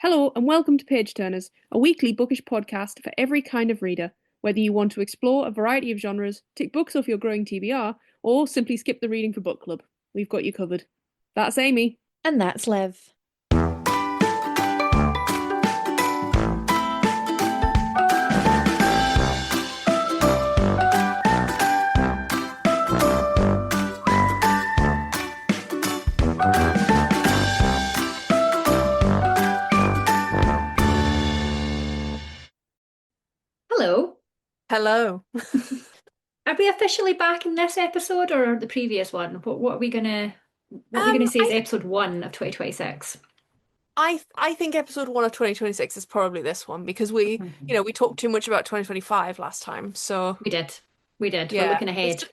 Hello and welcome to Page Turners, a weekly bookish podcast for every kind of reader. Whether you want to explore a variety of genres, tick books off your growing TBR, or simply skip the reading for book club, we've got you covered. That's Amy. And that's Liv. Hello. Hello. Are we officially back in this episode or the previous one? What are we gonna say is I episode one of 2026? I think episode 1 of 2026 is probably this one because we talked too much about 2025 last time. So We did. We did. We're yeah, looking ahead.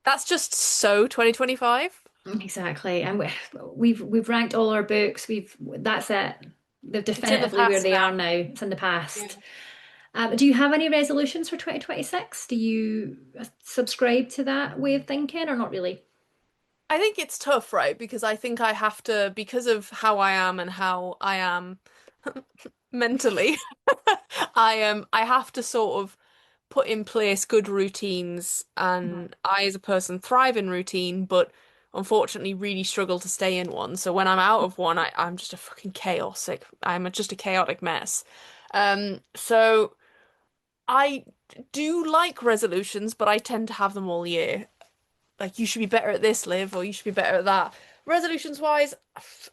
that's just so 2025. Exactly. And we've ranked all our books. That's it. They're It's in the definitively where past they now. are now. It's in the Yeah. past. Do you have any resolutions for 2026? Do you subscribe to that way of thinking or not really? I think it's tough, right? Because I think I have to, because of how I am and how I am mentally, I have to sort of put in place good routines, and I as a person thrive in routine, but unfortunately really struggle to stay in one. So when I'm out of one, I'm just a fucking chaotic. Just a chaotic mess. So I do like resolutions, but I tend to have them all year. Like you should be better at this, Liv, or you should be better at that. Resolutions wise,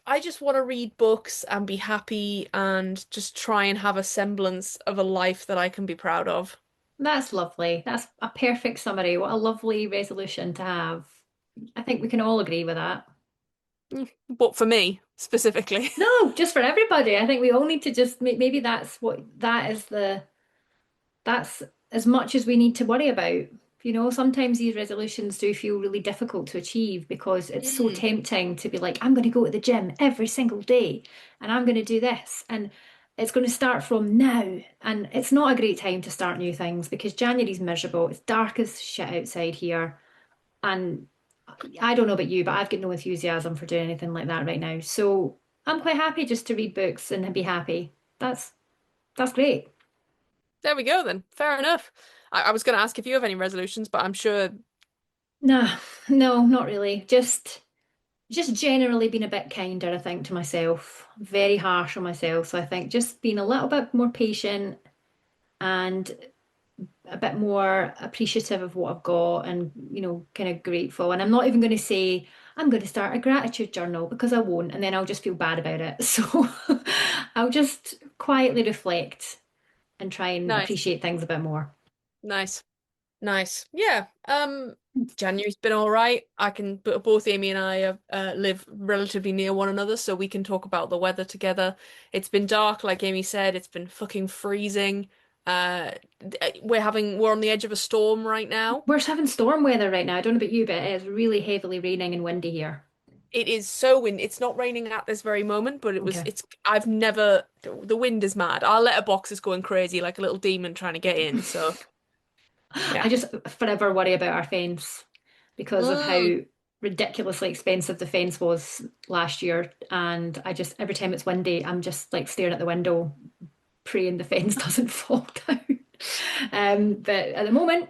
I just want to read books and be happy and just try and have a semblance of a life that I can be proud of. That's lovely. That's a perfect summary. What a lovely resolution to have. I think we can all agree with that. But for me, specifically. No, just for everybody. I think we all need to just maybe that's as much as we need to worry about. Sometimes these resolutions do feel really difficult to achieve because it's so Mm. tempting to be like, I'm going to go to the gym every single day and I'm going to do this. And it's going to start from now. And it's not a great time to start new things because January's miserable. It's dark as shit outside here. And I don't know about you, but I've got no enthusiasm for doing anything like that right now. So I'm quite happy just to read books and be happy. That's great. There we go then. Fair enough. I was going to ask if you have any resolutions, but I'm sure. No, no, not really. Just generally being a bit kinder, I think, to myself. Very harsh on myself. So I think just being a little bit more patient and a bit more appreciative of what I've got and, kind of grateful. And I'm not even going to say I'm going to start a gratitude journal because I won't, and then I'll just feel bad about it. So I'll just quietly reflect and try and Nice, appreciate things a bit more. nice, nice. Yeah. January's been all right. Both Amy and I live relatively near one another, so we can talk about the weather together. It's been dark, like Amy said. It's been fucking freezing. Uh, we're on the edge of a storm right now. We're having storm weather right now. I don't know about you, but it is really heavily raining and windy here. It is so wind. It's not raining at this very moment, but Okay. I've never, the wind is mad. Our letterbox is going crazy like a little demon trying to get in. So yeah. I just forever worry about our fence because of how Mm. ridiculously expensive the fence was last year. And I just, every time it's windy, I'm just like staring at the window, praying the fence doesn't fall down. But at the moment,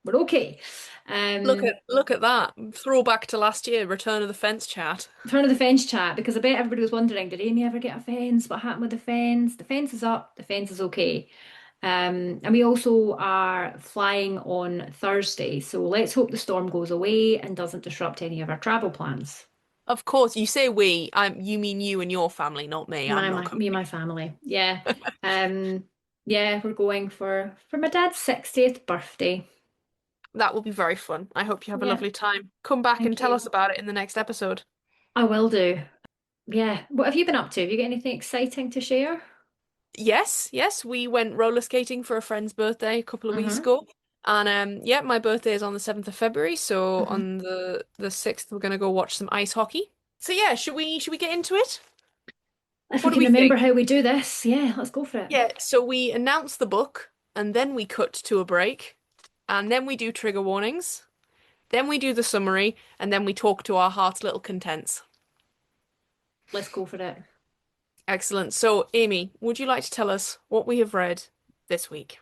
we're okay. Um, Look at that. Throwback to last year, Return of the Fence chat. Turn of the fence chat because I bet everybody was wondering, did Amy ever get a fence? What happened with the fence? The fence is up, the fence is okay. And we also are flying on Thursday, so let's hope the storm goes away and doesn't disrupt any of our travel plans. Of course, you say we. You mean you and your family, not me. I'm not coming. Me and my family. Yeah. Um, yeah, we're going for my dad's 60th birthday. That will be very fun. I hope you have a Yeah, lovely time. Come back and thank tell you. us about it in the next episode. I will do. Yeah. What have you been up to? Have you got anything exciting to share? Yes, yes, we went roller skating for a friend's birthday a couple of weeks Uh-huh. ago. And yeah, my birthday is on the 7th of February, so Uh-huh. on the 6th we're gonna go watch some ice hockey. So yeah, should we get into it? If we What do can we remember think? how we do this, yeah, let's go for it. Yeah, so we announce the book and then we cut to a break and then we do trigger warnings, then we do the summary and then we talk to our heart's little contents. Let's go for it. Excellent. So, Amy, would you like to tell us what we have read this week?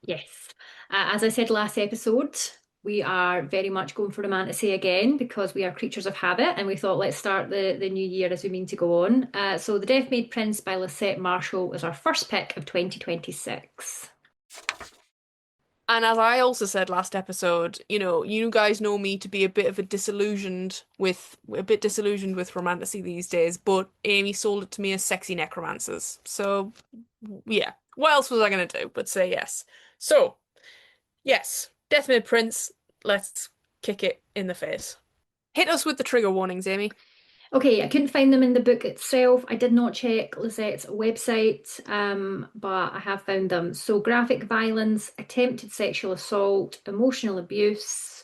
Yes. As I said last episode, we are very much going for romantasy again because we are creatures of habit and we thought let's start the new year as we mean to go on. So The Death-Made Prince by Lisette Marshall was our first pick of 2026. And as I also said last episode, you guys know me to be a bit disillusioned with romantasy these days, but Amy sold it to me as sexy necromancers. So, yeah. What else was I going to do but say yes? So, yes, Deathmade Prince, let's kick it in the face. Hit us with the trigger warnings, Amy. Okay, I couldn't find them in the book itself. I did not check Lisette's website, but I have found them. So, graphic violence, attempted sexual assault, emotional abuse,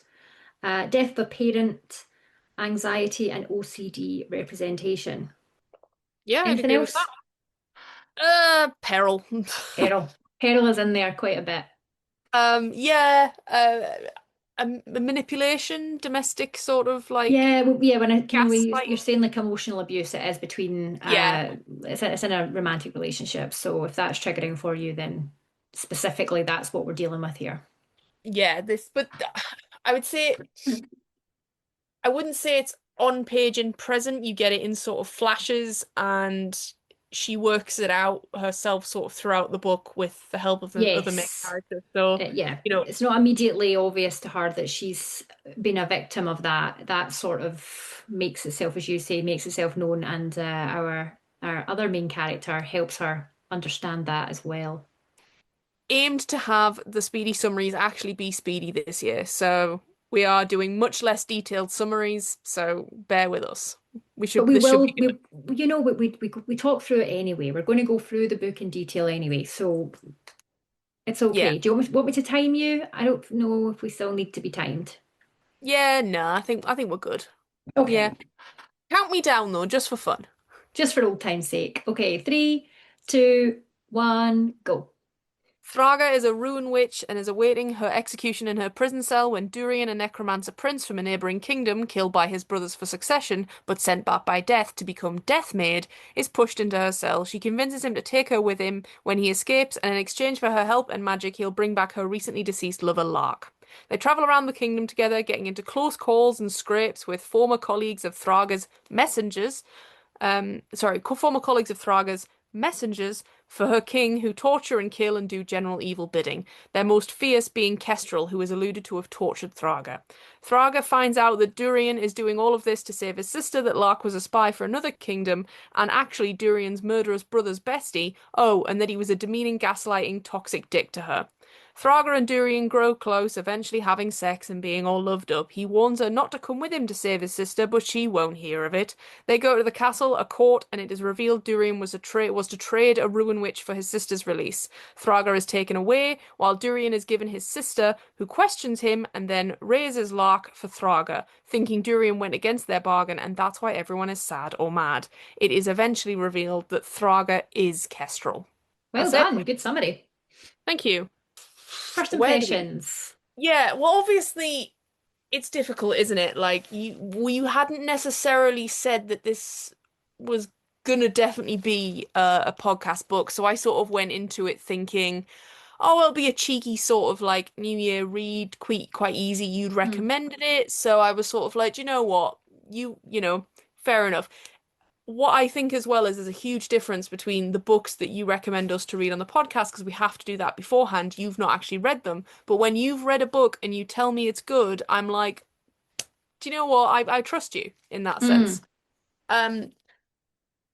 death of a parent, anxiety, and OCD representation. Yeah, I'd Anything agree with else? that. Peril. Peril. Peril is in there quite a bit. Yeah, a manipulation, domestic sort of like Yeah, well, yeah. You're gaslighting. saying like emotional abuse, it is between Yeah, it's in a romantic relationship. So if that's triggering for you, then specifically that's what we're dealing with here. yeah, but I would say I wouldn't say it's on page and present. You get it in sort of flashes, and she works it out herself sort of throughout the book with the help of the other main Yes. characters. So, Yeah, you know, it's not immediately obvious to her that she's been a victim of that. That sort of makes itself, as you say, makes itself known, and our other main character helps her understand that as well. aimed to have the speedy summaries actually be speedy this year. So we are doing much less detailed summaries, so bear with us. But we This should will, be good. we talk through it anyway. We're going to go through the book in detail anyway, so it's Yeah. okay. Do you want me to time you? I don't know if we still need to be timed. Yeah, no, I think we're good. Okay, Yeah. Count me down though, just for fun. just for old time's sake. Okay, three, two, one, go. Thraga is a ruin witch and is awaiting her execution in her prison cell when Durian, a necromancer prince from a neighboring kingdom, killed by his brothers for succession, but sent back by death to become Deathmaid, is pushed into her cell. She convinces him to take her with him when he escapes, and in exchange for her help and magic, he'll bring back her recently deceased lover, Lark. They travel around the kingdom together, getting into close calls and scrapes with former colleagues of Thraga's messengers, former colleagues of Thraga's messengers for her king who torture and kill and do general evil bidding, their most fierce being Kestrel, who is alluded to have tortured Thraga. Thraga finds out that Durian is doing all of this to save his sister, that Lark was a spy for another kingdom, and actually Durian's murderous brother's bestie, and that he was a demeaning, gaslighting, toxic dick to her. Thraga and Durian grow close, eventually having sex and being all loved up. He warns her not to come with him to save his sister, but she won't hear of it. They go to the castle, a court, and it is revealed Durian was to trade a ruin witch for his sister's release. Thraga is taken away, while Durian is given his sister, who questions him and then raises Lark for Thraga, thinking Durian went against their bargain, and that's why everyone is sad or mad. It is eventually revealed that Thraga is Kestrel. Well That's it. done. Good summary. Thank you. First Where do we? impressions. Yeah, well, obviously, it's difficult, isn't it? Like you hadn't necessarily said that this was gonna definitely be a podcast book, so I sort of went into it thinking, oh, it'll be a cheeky sort of like New Year read, quite easy. You'd Hmm. recommended it, so I was sort of like, you know what, fair enough. What I think as well is there's a huge difference between the books that you recommend us to read on the podcast because we have to do that beforehand. You've not actually read them, but when you've read a book and you tell me it's good, I'm like, do you know what? I trust you in that Hmm. sense. Um,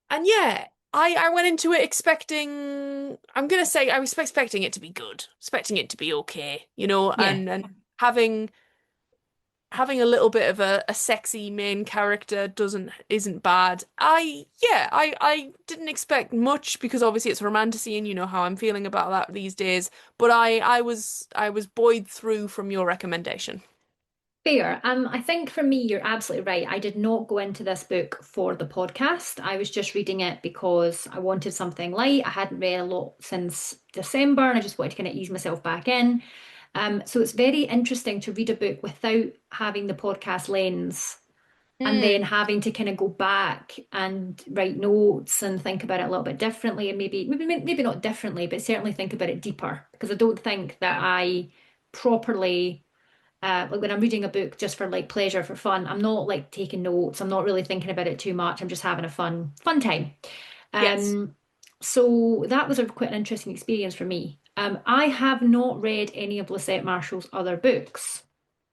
and yeah, I went into it expecting, I'm gonna say I was expecting it to be good, expecting it to be okay, Yeah. and having a little bit of a sexy main character doesn't isn't bad. I didn't expect much because obviously it's romantasy and you know how I'm feeling about that these days, but I was buoyed through from your recommendation. Fair. I think for me, you're absolutely right. I did not go into this book for the podcast. I was just reading it because I wanted something light. I hadn't read a lot since December, and I just wanted to kind of ease myself back in. So it's very interesting to read a book without having the podcast lens and then Mm. having to kind of go back and write notes and think about it a little bit differently, and maybe not differently, but certainly think about it deeper, because I don't think that Yeah. I properly like when I'm reading a book just for like pleasure, for fun, I'm not like taking notes. I'm not really thinking about it too much. I'm just having a fun time. Yes. Um, so that was a quite an interesting experience for me. I have not read any of Lisette Marshall's other books.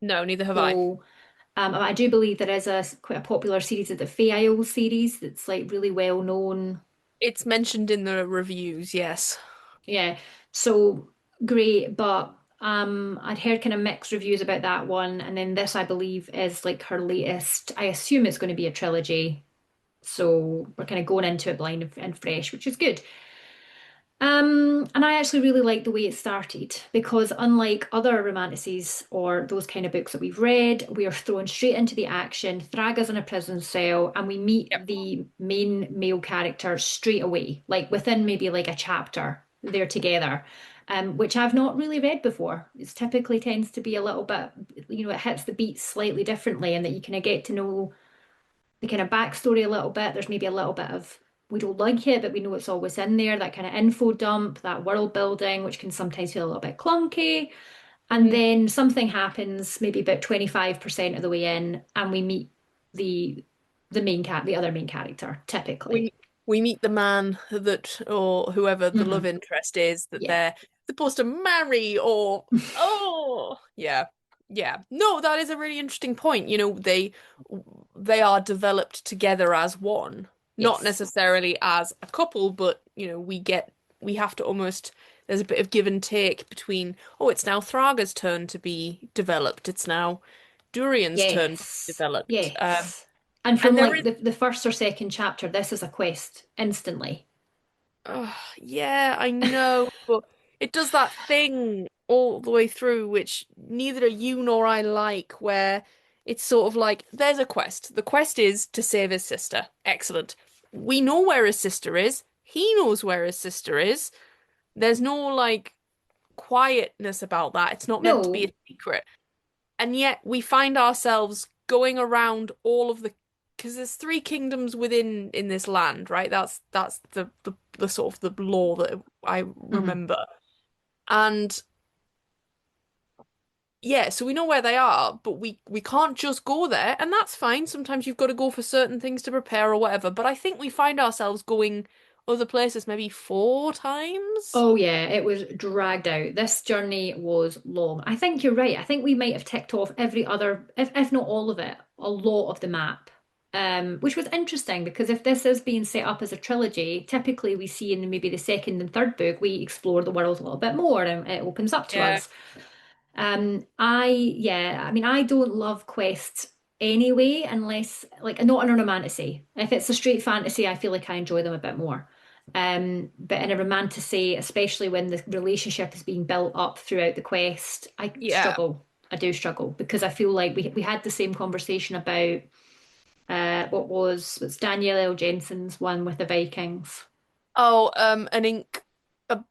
No, neither have I. So I do believe there is a quite a popular series of the Fae Isles series that's like really well known. It's mentioned in the reviews, yes. Yeah, so great, but I'd heard kind of mixed reviews about that one, and then this I believe is like her latest. I assume it's going to be a trilogy, so we're kind of going into it blind and fresh, which is good. And I actually really like the way it started because unlike other romanticises or those kind of books that we've read, we are thrown straight into the action. Thraga's in a prison cell, and we meet Yep. the main male character straight away, like within maybe like a chapter, they're together. Which I've not really read before. It's typically tends to be a little bit, it hits the beats slightly differently, and that you kind of get to know the kind of backstory a little bit. There's maybe a little bit of we don't like it, but we know it's always in there, that kind of info dump, that world building, which can sometimes feel a little bit clunky. And Mhm. then something happens, maybe about 25% of the way in, and we meet the the other main character, typically. We we meet the man that or whoever the love Hmm. interest is that Yeah. they're supposed to marry or oh yeah. Yeah. No, that is a really interesting point. They are developed together as one, not Yes. necessarily as a couple, but we have to almost there's a bit of give and take between, oh, it's now Thraga's turn to be developed. It's now Durian's turn to be Yes. developed. Yes. And from And there like is the first or second chapter, this is a quest instantly. Oh, yeah, I know, but it does that thing all the way through, which neither you nor I like, where it's sort of like there's a quest. The quest is to save his sister. Excellent. We know where his sister is. He knows where his sister is. There's no like quietness about that. It's not meant to be No. a secret. And yet we find ourselves going around all of the because there's three kingdoms within in this land, right? That's the sort of the law that I Hmm. remember. And yeah, so we know where they are, but we can't just go there, and that's fine. Sometimes you've got to go for certain things to prepare or whatever. But I think we find ourselves going other places maybe four times. Oh yeah, it was dragged out. This journey was long. I think you're right. I think we might have ticked off every other, if not all of it, a lot of the map. Which was interesting because if this is being set up as a trilogy, typically we see in maybe the second and third book, we explore the world a little bit more and it opens up to Yeah. us. Yeah, I mean, I don't love quests anyway, unless like not in a romantasy. If it's a straight fantasy, I feel like I enjoy them a bit more. But in a romantasy, especially when the relationship is being built up throughout the quest, I Yeah. struggle. I do struggle because I feel like we had the same conversation about what's Danielle L. Jensen's one with the Vikings. Oh, an a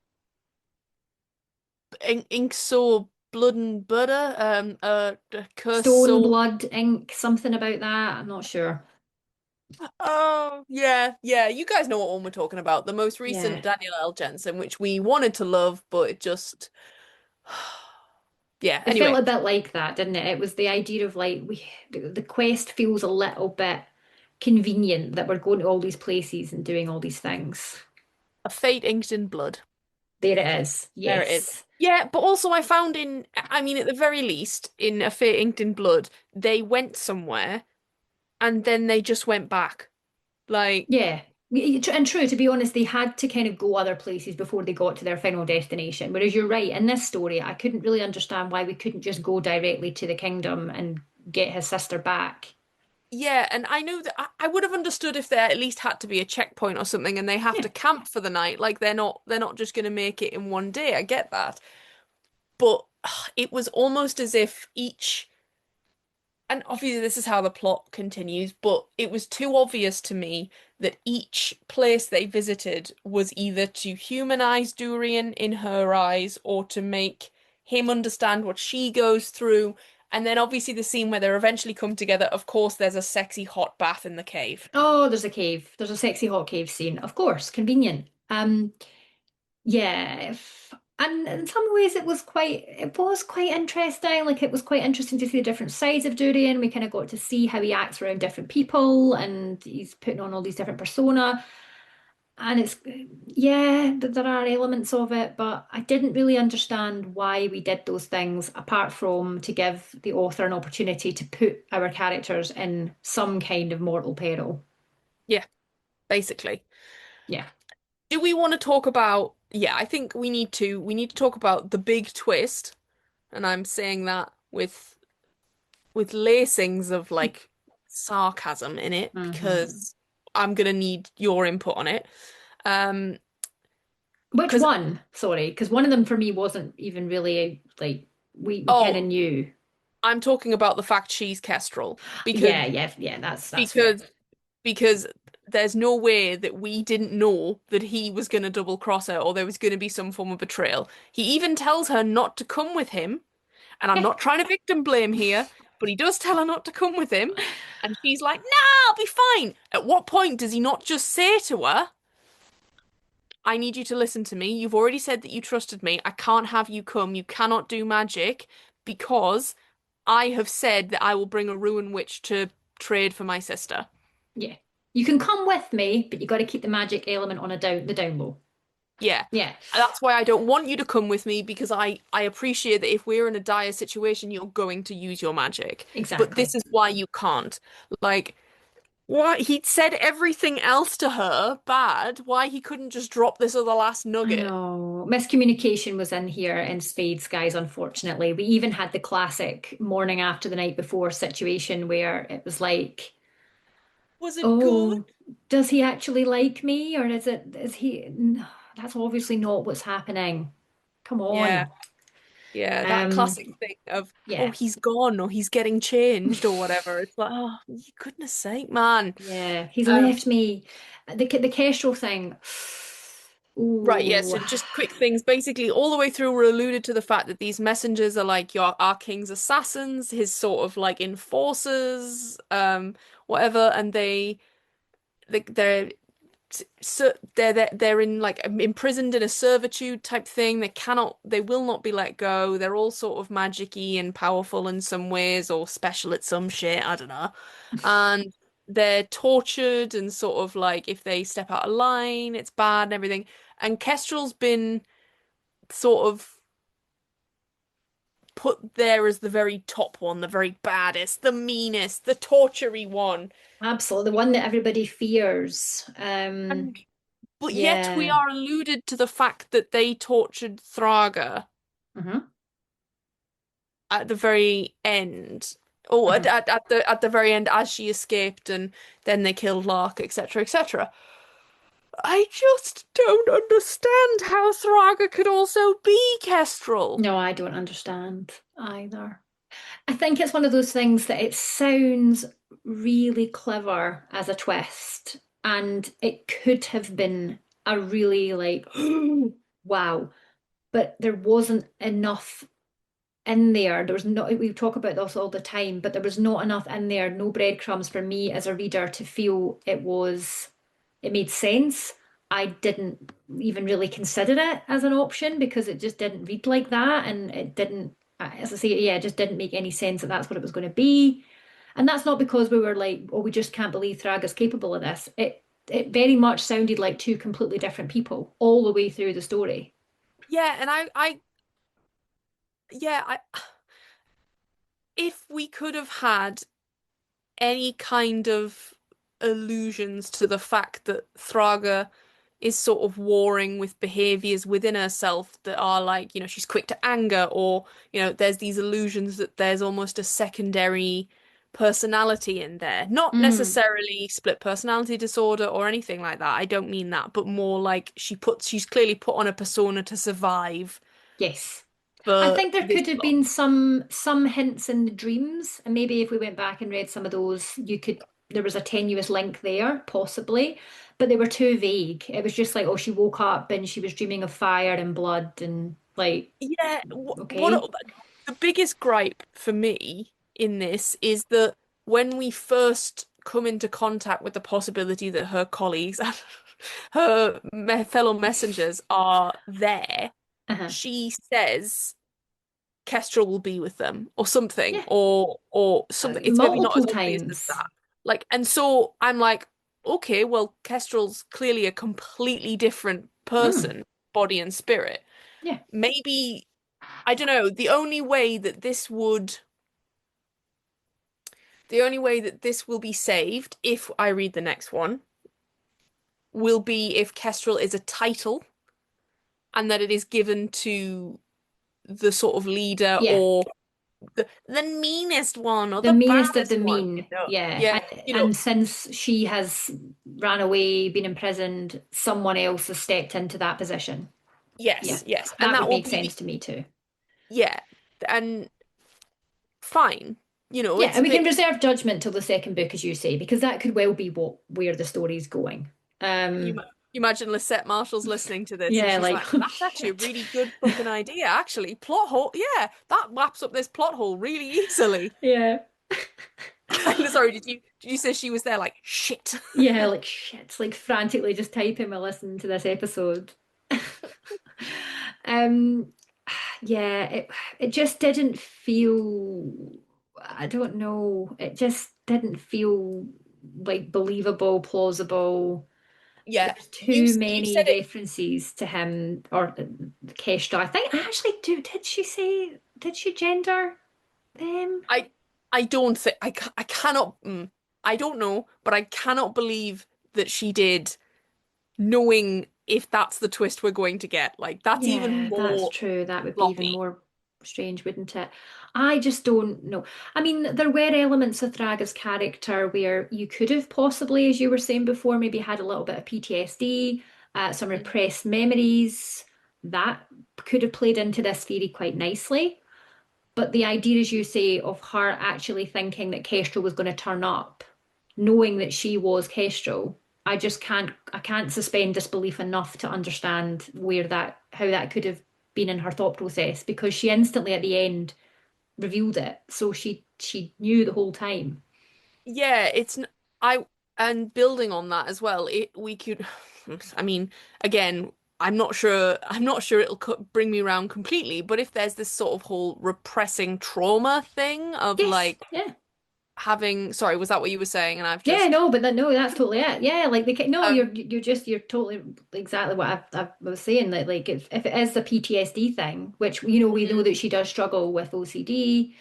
ink so blood and butter, a cursed Stone, soul. Blood, Ink, something about that. I'm not sure. Oh, yeah, yeah. You guys know what one we're talking about. The most recent Yeah. Daniel L. Jensen, which we wanted to love, but it just, yeah. It felt Anyway, a bit like that, didn't it? It was the idea of like the quest feels a little bit convenient that we're going to all these places and doing all these things. a fate inked in blood. There it is. There it is. Yes. Yeah, but also I found I mean, at the very least, in a fate inked in blood, they went somewhere and then they just went back. Like, Yeah. And true, to be honest, they had to kind of go other places before they got to their final destination. Whereas you're right, in this story, I couldn't really understand why we couldn't just go directly to the kingdom and get his sister back. yeah, and I know that I would have understood if there at least had to be a checkpoint or something and they have Yeah. to camp for the night. Like they're not just going to make it in one day. I get that. But it was almost as if each and obviously this is how the plot continues, but it was too obvious to me that each place they visited was either to humanize Durian in her eyes or to make him understand what she goes through. And then obviously the scene where they're eventually come together, of course, there's a sexy hot bath in the cave. Oh, there's a cave. There's a sexy hot cave scene. Of course, convenient. Yeah, and in some ways it was quite interesting. Like it was quite interesting to see the different sides of Durian. We kind of got to see how he acts around different people, and he's putting on all these different persona. And it's yeah, there are elements of it, but I didn't really understand why we did those things, apart from to give the author an opportunity to put our characters in some kind of mortal peril. Yeah, basically. Yeah. Do we want to talk about, yeah, I think we need to talk about the big twist, and I'm saying that with lacings of like sarcasm in it Hmm. because I'm gonna need your input on it. Um, Which because one? Sorry, because one of them for me wasn't even really like we kind of oh, knew. I'm talking about the fact she's Kestrel Yeah, yeah, yeah. That's fair. because because there's no way that we didn't know that he was going to double cross her or there was going to be some form of betrayal. He even tells her not to come with him, and I'm Yeah. not trying to victim blame here, but he does tell her not to come with him, and she's like, "Nah, I'll be fine." At what point does he not just say to her, I need you to listen to me. You've already said that you trusted me. I can't have you come. You cannot do magic because I have said that I will bring a ruin witch to trade for my sister. Yeah. You can come with me, but you got to keep the magic element on the down low. Yeah. Yeah, That's why I don't want you to come with me because I appreciate that if we're in a dire situation, you're going to use your magic. But this exactly. is why you can't. Like, why he'd said everything else to her bad, why he couldn't just drop this other last I nugget. know. Miscommunication was in here in spades, guys, unfortunately. We even had the classic morning after the night before situation where it was like, Was it good? oh, does he actually like me? Or is he? No, that's obviously not what's happening. Come Yeah. on. Yeah, that Um, classic thing of, oh, yeah. he's gone or he's getting changed or whatever. It's like, oh, you goodness sake, man. Yeah, he's Um, left me. The Kestrel thing. right, yeah, Ooh, so just quick things. Basically, all the way through, we're alluded to the fact that these messengers are like our king's assassins, his sort of like enforcers, whatever, and they're so they're in like imprisoned in a servitude type thing. They will not be let go. They're all sort of magic-y and powerful in some ways or special at some shit, I don't know. And they're tortured and sort of like if they step out of line, it's bad and everything. And Kestrel's been sort of put there as the very top one, the very baddest, the meanest, the tortury one. absolutely. The one that everybody fears. And but yet we Yeah. are alluded to the fact that they tortured Thraga Hmm. at the very end. Oh, Hmm. at the very end as she escaped and then they killed Lark, etc., etc. I just don't understand how Thraga could also be Kestrel. No, I don't understand either. I think it's one of those things that it sounds really clever as a twist, and it could have been a really like, wow, but there wasn't enough in there. There was not, we talk about this all the time, but there was not enough in there, no breadcrumbs for me as a reader to feel it made sense. I didn't even really consider it as an option because it just didn't read like that. And it didn't, as I say, yeah, it just didn't make any sense that that's what it was going to be. And that's not because we were like, oh, we just can't believe Thraga's capable of this. It very much sounded like two completely different people all the way through the story. Yeah, and yeah, if we could have had any kind of allusions to the fact that Thraga is sort of warring with behaviors within herself that are like, she's quick to anger, or, there's these illusions that there's almost a secondary personality in there. Not Mm, necessarily split personality disorder or anything like that. I don't mean that, but more like she's clearly put on a persona to survive yes. I for think there this could have long. been some hints in the dreams, and maybe if we went back and read some of those, you could there was a tenuous link there, possibly, but they were too vague. It was just like, oh, she woke up and she was dreaming of fire and blood and like, Yeah, what okay. the biggest gripe for me in this is that when we first come into contact with the possibility that her colleagues, her fellow messengers are there, Uh-huh. she says Kestrel will be with them or something, Yeah. or something. It's maybe not as Multiple obvious as times. that. Like, and so I'm like, okay, well, Kestrel's clearly a completely different Mm. person, body and spirit. Yeah. Maybe, I don't know, the only way that this will be saved, if I read the next one, will be if Kestrel is a title and that it is given to the sort of leader Yeah. or the meanest one or The the meanest of the baddest one, mean. Yeah. Yeah, And since she has ran away, been imprisoned, someone else has stepped into that position. Yeah. yes, yes. And That that would will make be sense to me too. yeah, and fine. Yeah, It's and a we can bit reserve judgment till the second book, as you say, because that could well be where the story's going. you, Um, ma- you imagine Lisette Marshall's listening to this and yeah, she's like, like, oh that's actually a shit. really good fucking idea, actually. Plot hole, yeah, that wraps up this plot hole really easily. Yeah. Sorry, did you say she was there like shit? Yeah, like shit, like frantically just typing while listening to this episode. Um, yeah, it just didn't feel, I don't know, it just didn't feel like believable, plausible. Yeah, There's you too you many said it. references to him or Kestra. I think I actually do. Did she gender them? I I don't think I cannot. I don't know, but I cannot believe that she did, knowing if that's the twist we're going to get. Like that's even Yeah, that's more true. That would be even sloppy. more strange, wouldn't it? I just don't know. I mean, there were elements of Thraga's character where you could have possibly, as you were saying before, maybe had a little bit of PTSD, some Mhm. repressed memories. That could have played into this theory quite nicely. But the idea, as you say, of her actually thinking that Kestrel was going to turn up, knowing that she was Kestrel, I can't suspend disbelief enough to understand how that could have been in her thought process because she instantly at the end revealed it. So she knew the whole time. Yeah, I and building on that as well. It we could. I mean, again, I'm not sure. I'm not sure it'll bring me around completely. But if there's this sort of whole repressing trauma thing of Yes, like yeah. having. Sorry, was that what you were saying? And I've Yeah, just. no, but no, that's totally it. Yeah, like no, Um, you're totally exactly what I was saying. That like if it is a PTSD thing, which you know we know mhm. that she does struggle with OCD,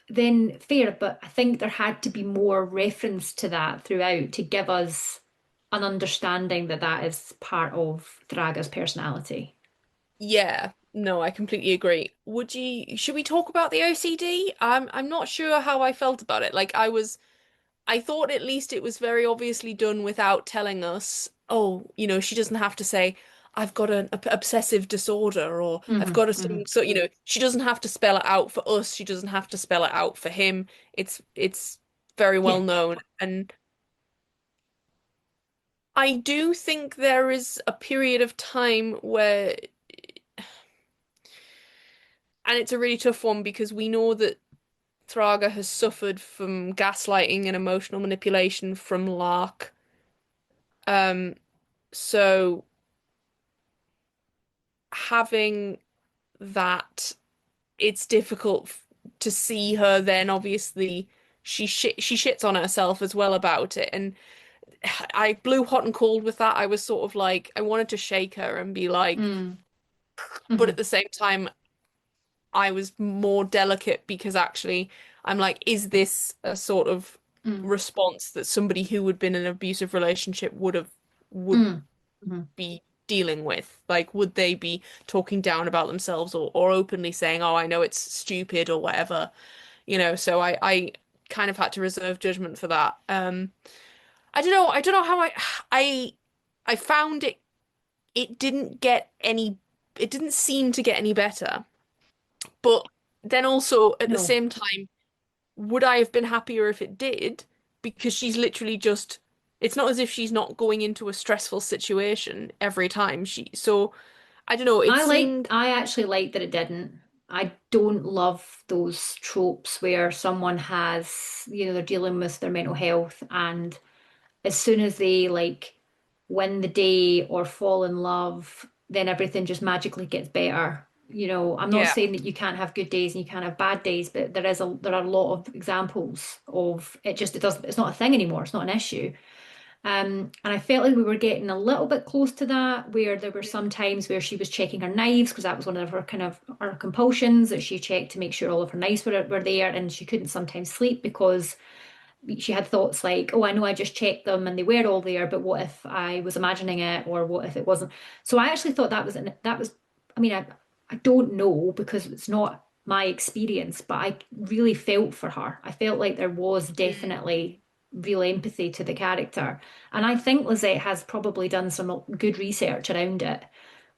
then fair. But I think there had to be more reference to that throughout to give us an understanding that that is part of Thraga's personality. Yeah, no, I completely agree. Should we talk about the OCD? I'm not sure how I felt about it. I thought at least it was very obviously done without telling us, oh, she doesn't have to say, I've got an obsessive disorder or I've Hmm. got a Hmm. so, she doesn't have to spell it out for us. She doesn't have to spell it out for him. It's very well Yeah, known. And I do think there is a period of time where, and it's a really tough one because we know that Thraga has suffered from gaslighting and emotional manipulation from Lark. Um, so having that, it's difficult to see her then obviously she shits on herself as well about it, and I blew hot and cold with that. I was sort of like I wanted to shake her and be like, mm. but at Hmm. the same time I was more delicate because actually I'm like, is this a sort of Mm. response that somebody who had been in an abusive relationship would Mm. Hmm. be dealing with? Like, would they be talking down about themselves or openly saying, "Oh, I know it's stupid" or whatever, So I kind of had to reserve judgment for that. I don't know. I don't know how I I found it. It didn't get any. It didn't seem to get any better. But then also at the No. same time, would I have been happier if it did? Because she's literally just. It's not as if she's not going into a stressful situation every time so I don't know, it seemed I actually liked that it didn't. I don't love those tropes where someone has, they're dealing with their mental health, and as soon as they like win the day or fall in love, then everything just magically gets better. I'm not Yeah. saying that you can't have good days and you can't have bad days, but there are a lot of examples of it's not a thing anymore. It's not an issue. And I felt like we were getting a little bit close to that, where there were some times where she was checking her knives because that was one of her kind of her compulsions, that she checked to make sure all of her knives were there, and she couldn't sometimes sleep because she had thoughts like, oh, I know I just checked them and they were all there, but what if I was imagining it, or what if it wasn't? So I actually thought I mean, I don't know because it's not my experience, but I really felt for her. I felt like there was Mm. definitely real empathy to the character. And I think Lisette has probably done some good research around it,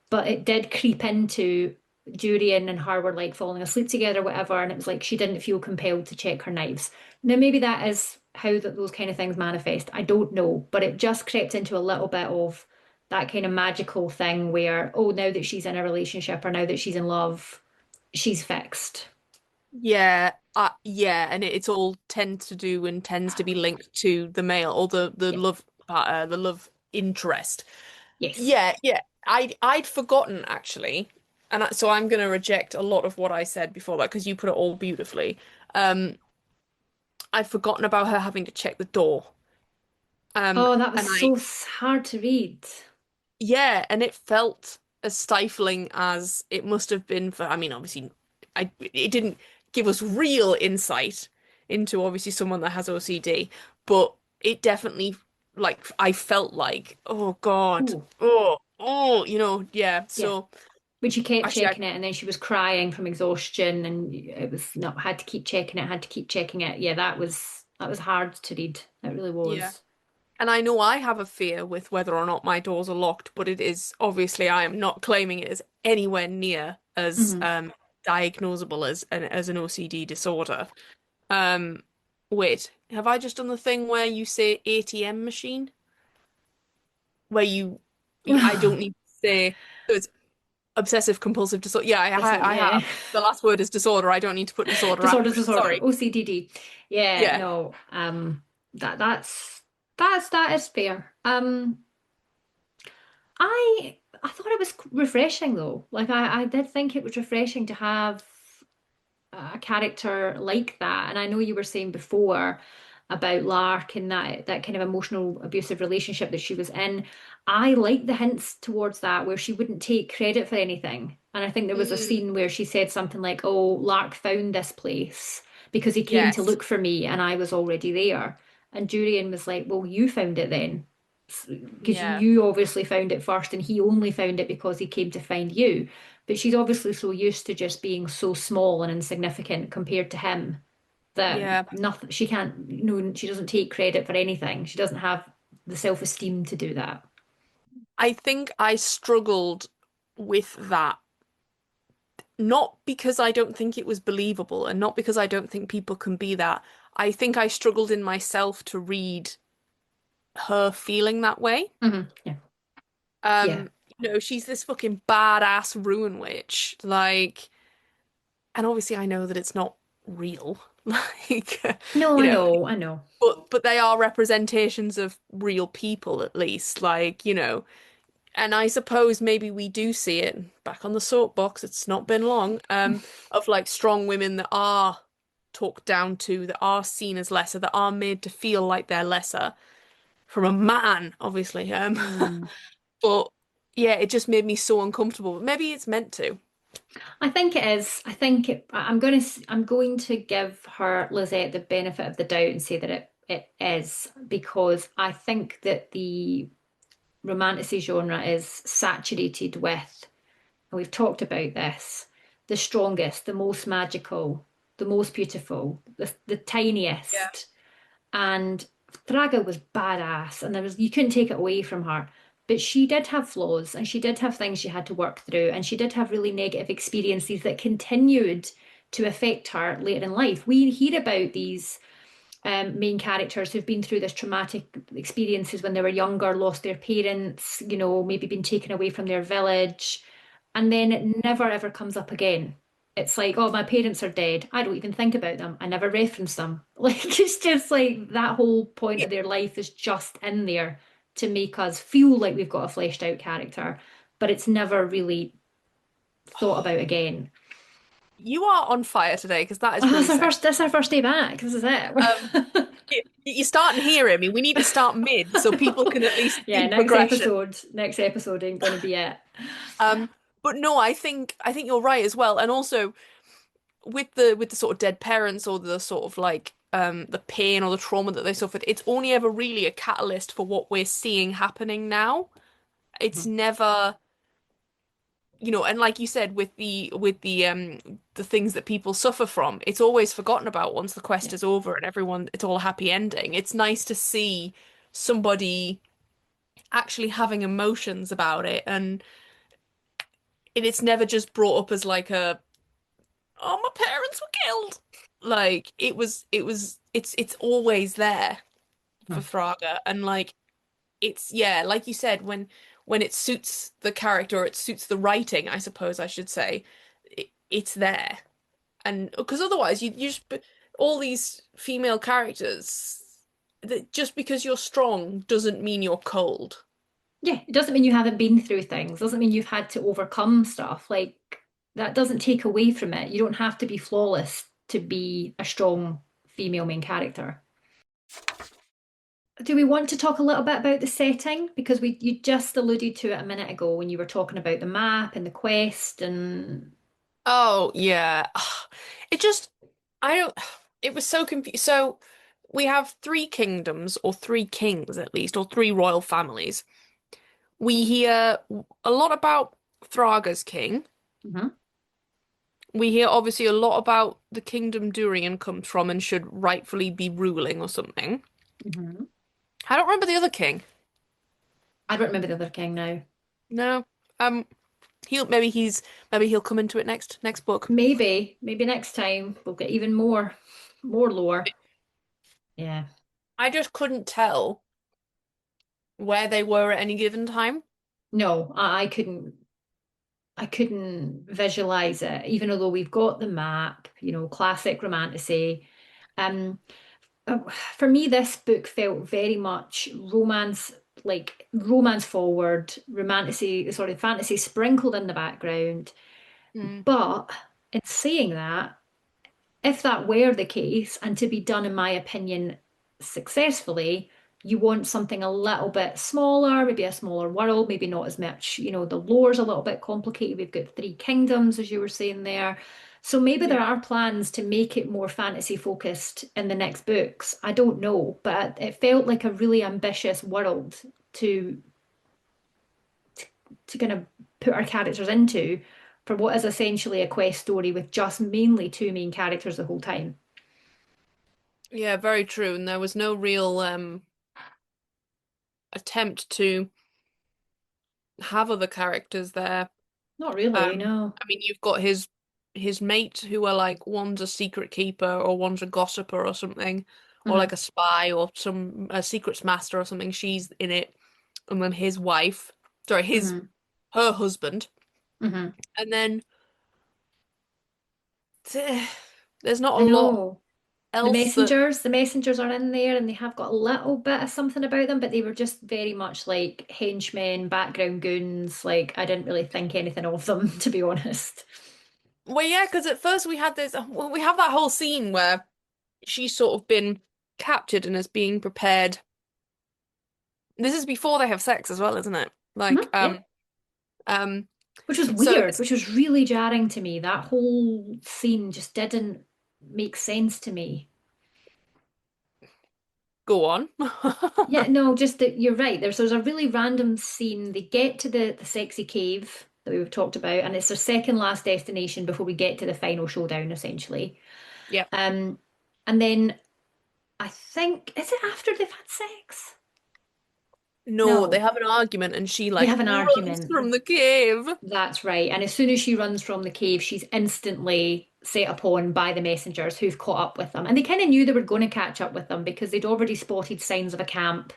but it did creep into Durian and her were like falling asleep together, whatever, and it was like she didn't feel compelled to check her knives. Now, maybe that is how those kind of things manifest. I don't know, but it just crept into a little bit of that kind of magical thing where, oh, now that she's in a relationship or now that she's in love, she's fixed. Yeah, yeah, and it's all tends to do and tends to be linked to the male or the Yeah. love the love interest. Yes. Yeah, yeah. I'd forgotten actually, and so I'm going to reject a lot of what I said before that because you put it all beautifully. Um, I'd forgotten about her having to check the door. Oh, that was And I so hard to read. Yeah, and it felt as stifling as it must have been for, I mean, obviously, it didn't give us real insight into obviously someone that has OCD, but it definitely, like, I felt like, oh God, Ooh, yeah. yeah. So But she kept actually, checking it, and then she was crying from exhaustion, and it was not had to keep checking it, had to keep checking it. Yeah, that was hard to read. It really yeah. was. And I know I have a fear with whether or not my doors are locked, but it is obviously I am not claiming it as anywhere near as Hmm. diagnosable as an OCD disorder. Um, Wait, have I just done the thing where you say ATM machine? Where I don't need to say so it's obsessive compulsive disorder. Yeah, I Yeah. have. The last word is disorder. I don't need to put disorder Disorder, after it. disorder. Sorry. OCDD. Yeah, Yeah. no. That is fair. I thought it was refreshing though. Like I did think it was refreshing to have a character like that. And I know you were saying before about Lark and that kind of emotional abusive relationship that she was in. I like the hints towards that where she wouldn't take credit for anything. And I think there was a Mm, scene where she said something like, "Oh, Lark found this place because he came to yes. look for me and I was already there." And Jurian was like, "Well, you found it then." Because Yeah. you obviously found it first and he only found it because he came to find you. But she's obviously so used to just being so small and insignificant compared to him that Yeah. nothing she can't she doesn't take credit for anything. She doesn't have the self-esteem to do that. I think I struggled with that. Not because I don't think it was believable and not because I don't think people can be that. I think I struggled in myself to read her feeling that way. Yeah. Yeah. Um, she's this fucking badass ruin witch. Like, and obviously I know that it's not real. Like, No, you I know, know, I know. but they are representations of real people at least. Like, and I suppose maybe we do see it back on the soapbox. It's not been long. Of like strong women that are talked down to, that are seen as lesser, that are made to feel like they're lesser from a man, obviously. Hmm. But yeah, it just made me so uncomfortable. But maybe it's meant to. I think it is. I'm going to give her Lisette the benefit of the doubt and say that it is because I think that the romantasy genre is saturated with, and we've talked about this, the strongest, the most magical, the most beautiful, the Yeah. tiniest. And Thraga was badass, and you couldn't take it away from her. But she did have flaws, and she did have things she had to work through, and she did have really negative experiences that continued to affect her later in life. We hear about these main characters who've been through this traumatic experiences when they were younger, lost their parents, maybe been taken away from their village, and then it never ever comes up again. it's like, oh, my parents are dead. I don't even think about them. I never reference them. Like, it's just like that whole point Yeah. of their life is just in there to make us feel like we've got a fleshed out character, but it's never really thought about again. You are on fire today because that is Oh, really sad. that's our first day back. This is Um, it. you're starting here, Amy. We need to start mid so people can at least Yeah, see progression. next episode ain't gonna be it. Um, but no, I think you're right as well. And also with the sort of dead parents or the sort of like the pain or the trauma that they suffered, it's only ever really a catalyst for what we're seeing happening now. It's Mhm. never, and like you said, with the things that people suffer from, it's always forgotten about once the quest Yeah. is over and everyone it's all a happy ending. It's nice to see somebody actually having emotions about it and it's never just brought up as like a oh my parents were killed. Like it's always there for Mhm. Fraga and like it's yeah, like you said, when it suits the character, it suits the writing, I suppose I should say, it's there. And because otherwise you just all these female characters that just because you're strong doesn't mean you're cold. Yeah, it doesn't mean you haven't been through things, doesn't mean you've had to overcome stuff. Like that doesn't take away from it. You don't have to be flawless to be a strong female main character. Do we want to talk a little bit about the setting? Because you just alluded to it a minute ago when you were talking about the map and the quest and Oh yeah. It just I don't it was so confused. So we have three kingdoms or three kings at least or three royal families. We hear a lot about Thraga's king. Mhm, We hear obviously a lot about the kingdom Durian comes from and should rightfully be ruling or something. mhm. I don't remember the other king. I don't remember the other king now. No. Um maybe he'll come into it next book. Maybe next time we'll get even more lore. Yeah. I just couldn't tell where they were at any given time. No, I couldn't visualize it, even although we've got the map, classic romantasy. Um, uh, for me, this book felt very much romance, like romance forward, romantasy, sort of fantasy sprinkled in the background. Hmm. But in saying that, if that were the case, and to be done, in my opinion, successfully, you want something a little bit smaller, maybe a smaller world, maybe not as much, the lore's a little bit complicated. We've got three kingdoms, as you were saying there. So maybe there Yeah. are plans to make it more fantasy focused in the next books. I don't know, but it felt like a really ambitious world to to kind of put our characters into for what is essentially a quest story with just mainly two main characters the whole time. Yeah, very true. And there was no real attempt to have other characters there. Not really, no. I mean, you've got his mates who are like one's a secret keeper or one's a gossiper or something, or Hmm. like a spy or some a secrets master or something. She's in it, and then his wife, sorry, his Hmm. her husband, Hmm. and then there's not a I lot know. else that. The messengers are in there and they have got a little bit of something about them, but they were just very much like henchmen, background goons. Like I didn't really think anything of them, to be honest. Well, yeah, because at first we had this, well, we have that whole scene where she's sort of been captured and is being prepared. This is before they have sex as well, isn't it? Like, Mhm, yeah. um, Which was so weird, which was really jarring to me. That whole scene just didn't make sense to me. go on. Yeah, no, just that you're right. There's a really random scene. They get to the sexy cave that we've talked about, and it's their second last destination before we get to the final showdown, essentially. Yeah. Um, and then I think is it after they've had sex? No, they No, have an argument and she they like have an runs argument. from the cave. That's right. And as soon as she runs from the cave, she's instantly set upon by the messengers who've caught up with them. And they kind of knew they were going to catch up with them because they'd already spotted signs of a camp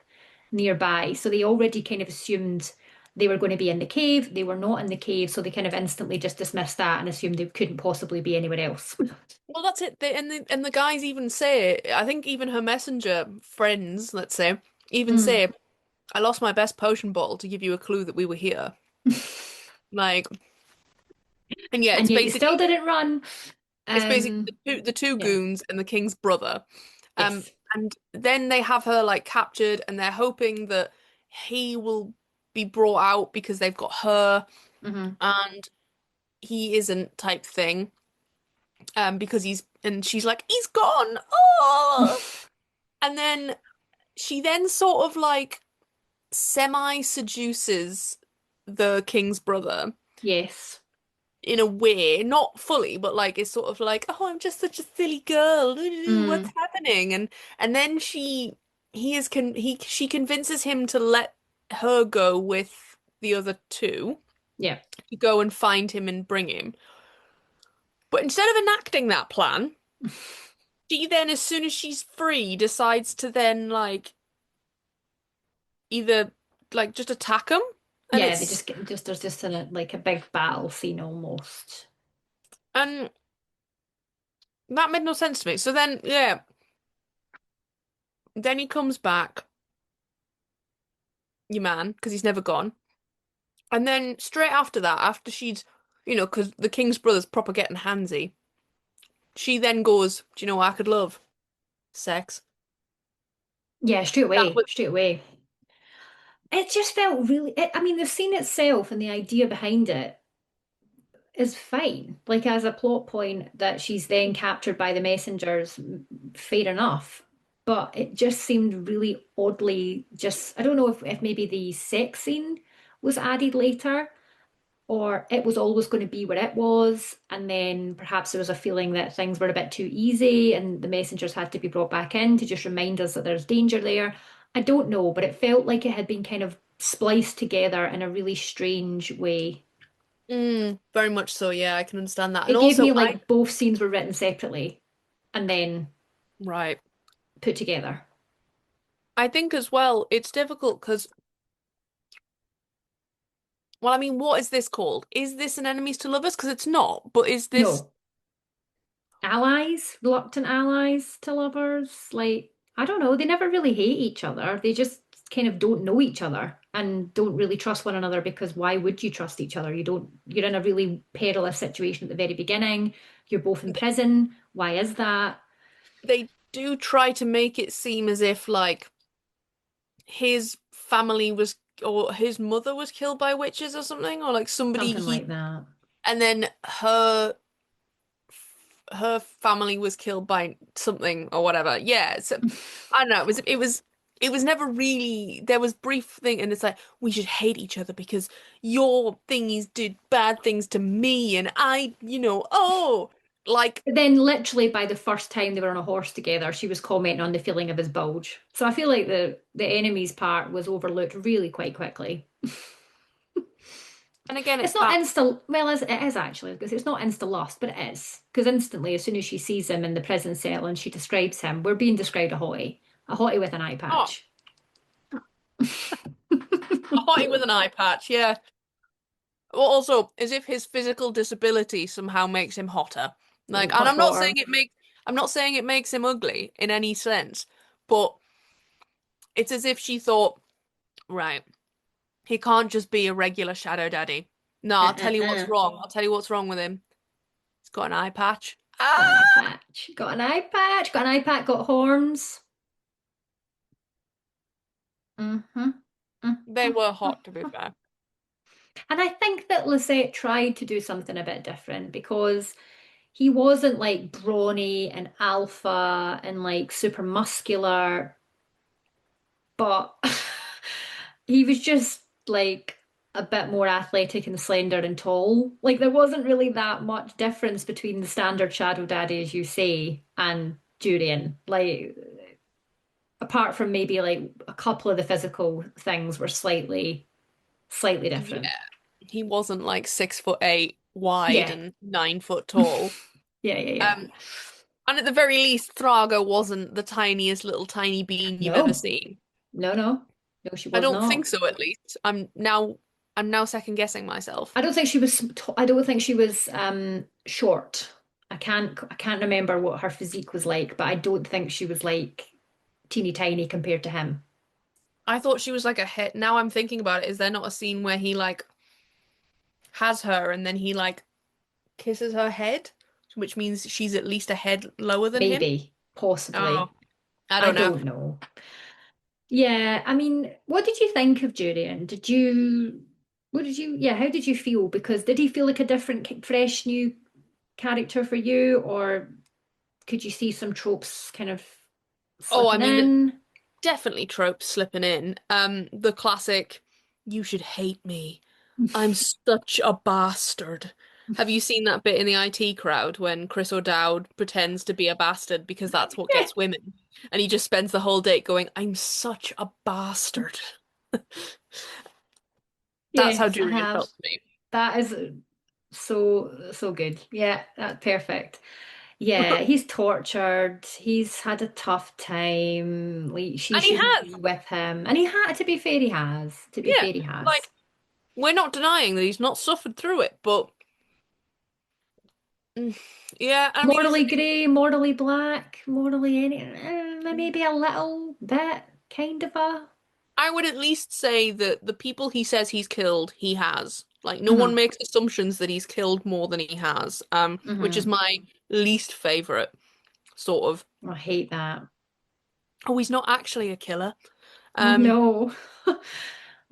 nearby. So they already kind of assumed they were going to be in the cave. They were not in the cave, so they kind of instantly just dismissed that and assumed they couldn't possibly be anywhere else. Well, that's it. And the guys even say, I think even her messenger friends, let's say, even Mm. say, I lost my best potion bottle to give you a clue that we were here. Like, and yeah, And yet you still didn't run. it's basically Um, the two yeah. goons and the king's brother. Yes. And then they have her like captured, and they're hoping that he will be brought out because they've got her, Hmm. and he isn't type thing. Because she's like, he's gone. Oh, and then she then sort of like semi seduces the king's brother Yes. in a way, not fully, but like it's sort of like, oh, I'm just such a silly girl. What's Mm. happening? And then she convinces him to let her go with the other two Yeah. to go and find him and bring him. But instead of enacting that plan, she then, as soon as she's free, decides to then like either like just attack him, and Yeah, they it's just get just there's just like a big battle scene almost. and that made no sense to me. So then, yeah, then he comes back, your man, because he's never gone. And then straight after that, after she'd, because the king's brother's proper getting handsy, she then goes, "Do you know what I could love? Sex." Yeah, straight That away, was straight away. It just felt really, I mean, the scene itself and the idea behind it is fine. Like as a plot point that she's then captured by the messengers, fair enough. But it just seemed really oddly just, I don't know if maybe the sex scene was added later or it was always going to be where it was. And then perhaps there was a feeling that things were a bit too easy and the messengers had to be brought back in to just remind us that there's danger there. I don't know, but it felt like it had been kind of spliced together in a really strange way. very much so. Yeah, I can understand that. And It gave also, me like both scenes were written separately and then right, put together. I think as well, it's difficult because, well, I mean, what is this called? Is this an enemies to lovers? Because it's not, but is this No, allies, reluctant allies to lovers. Like, I don't know, they never really hate each other. They just kind of don't know each other and don't really trust one another because why would you trust each other? You're in a really perilous situation at the very beginning. You're both in prison. Why is that? they do try to make it seem as if like his family was or his mother was killed by witches or something, or like somebody Something like that. and then her family was killed by something or whatever. Yeah, so I don't know. It was never really, there was brief thing, and it's like we should hate each other because your thingies did bad things to me, and oh, like But then literally by the first time they were on a horse together, she was commenting on the feeling of his bulge. So I feel like the enemies part was overlooked really quite quickly. and again, It's it's not that. insta, well, it is actually, because it's not insta lust, but it is. Because instantly, as soon as she sees him in the prison cell and she describes him, we're being described a hottie with an eye Oh, patch. a hottie with an eye patch, yeah. Well, also, as if his physical disability somehow makes him hotter. Like, and Much hotter. I'm not saying it makes him ugly in any sense, but it's as if she thought, right, he can't just be a regular shadow daddy. No, I'll tell you what's Uh. wrong. I'll tell you what's wrong with him. He's got an eye patch. Got an Ah, eye patch. Got an eye patch. Got an eye patch. Got horns. Mm-hmm. they Mm-hmm. were hot to be fair. And I think that Lisette tried to do something a bit different because he wasn't like brawny and alpha and like super muscular, but he was just like a bit more athletic and slender and tall. Like there wasn't really that much difference between the standard Shadow Daddy, as you say, and Durian. Like apart from maybe like a couple of the physical things were slightly Yeah, different. he wasn't like 6'8" wide Yeah. and 9 foot tall. Yeah, yeah, yeah. Um, and at the very least, Thrago wasn't the tiniest little tiny bean you've ever No, seen. no, no. No, she I was don't think not. so, at least. I'm now second guessing myself. I don't think she was short. I can't remember what her physique was like, but I don't think she was like teeny tiny compared to him. I thought she was like a head. Now I'm thinking about it. Is there not a scene where he like has her and then he like kisses her head, which means she's at least a head lower than him? Maybe, Oh, possibly. I I don't know. don't know. Yeah, I mean, what did you think of Julian? Yeah, how did you feel? Because did he feel like a different, fresh, new character for you, or could you see some tropes kind of Oh, I slipping mean, in? definitely tropes slipping in. The classic, you should hate me. I'm such a bastard. Have you seen that bit in the IT crowd when Chris O'Dowd pretends to be a bastard because that's what Yeah. gets women? And he just spends the whole day going, I'm such a bastard. That's how Yes, I Julian have. felt to me. That is so good. Yeah, that's perfect. Yeah, he's tortured. He's had a tough time. Like she And he shouldn't has. be with him. And he had, to be fair, he has. To be Yeah. fair, he has. Like, we're not denying that he's not suffered through it, but mm, yeah, I mean, Morally grey, morally black, morally maybe a little bit, kind of a. I would at least say that the people he says he's killed, he has. Like, no one Hmm. makes assumptions that he's killed more than he has, which is Hmm. my least favorite sort of. I hate that. Oh, he's not actually a killer. Oh Um, no.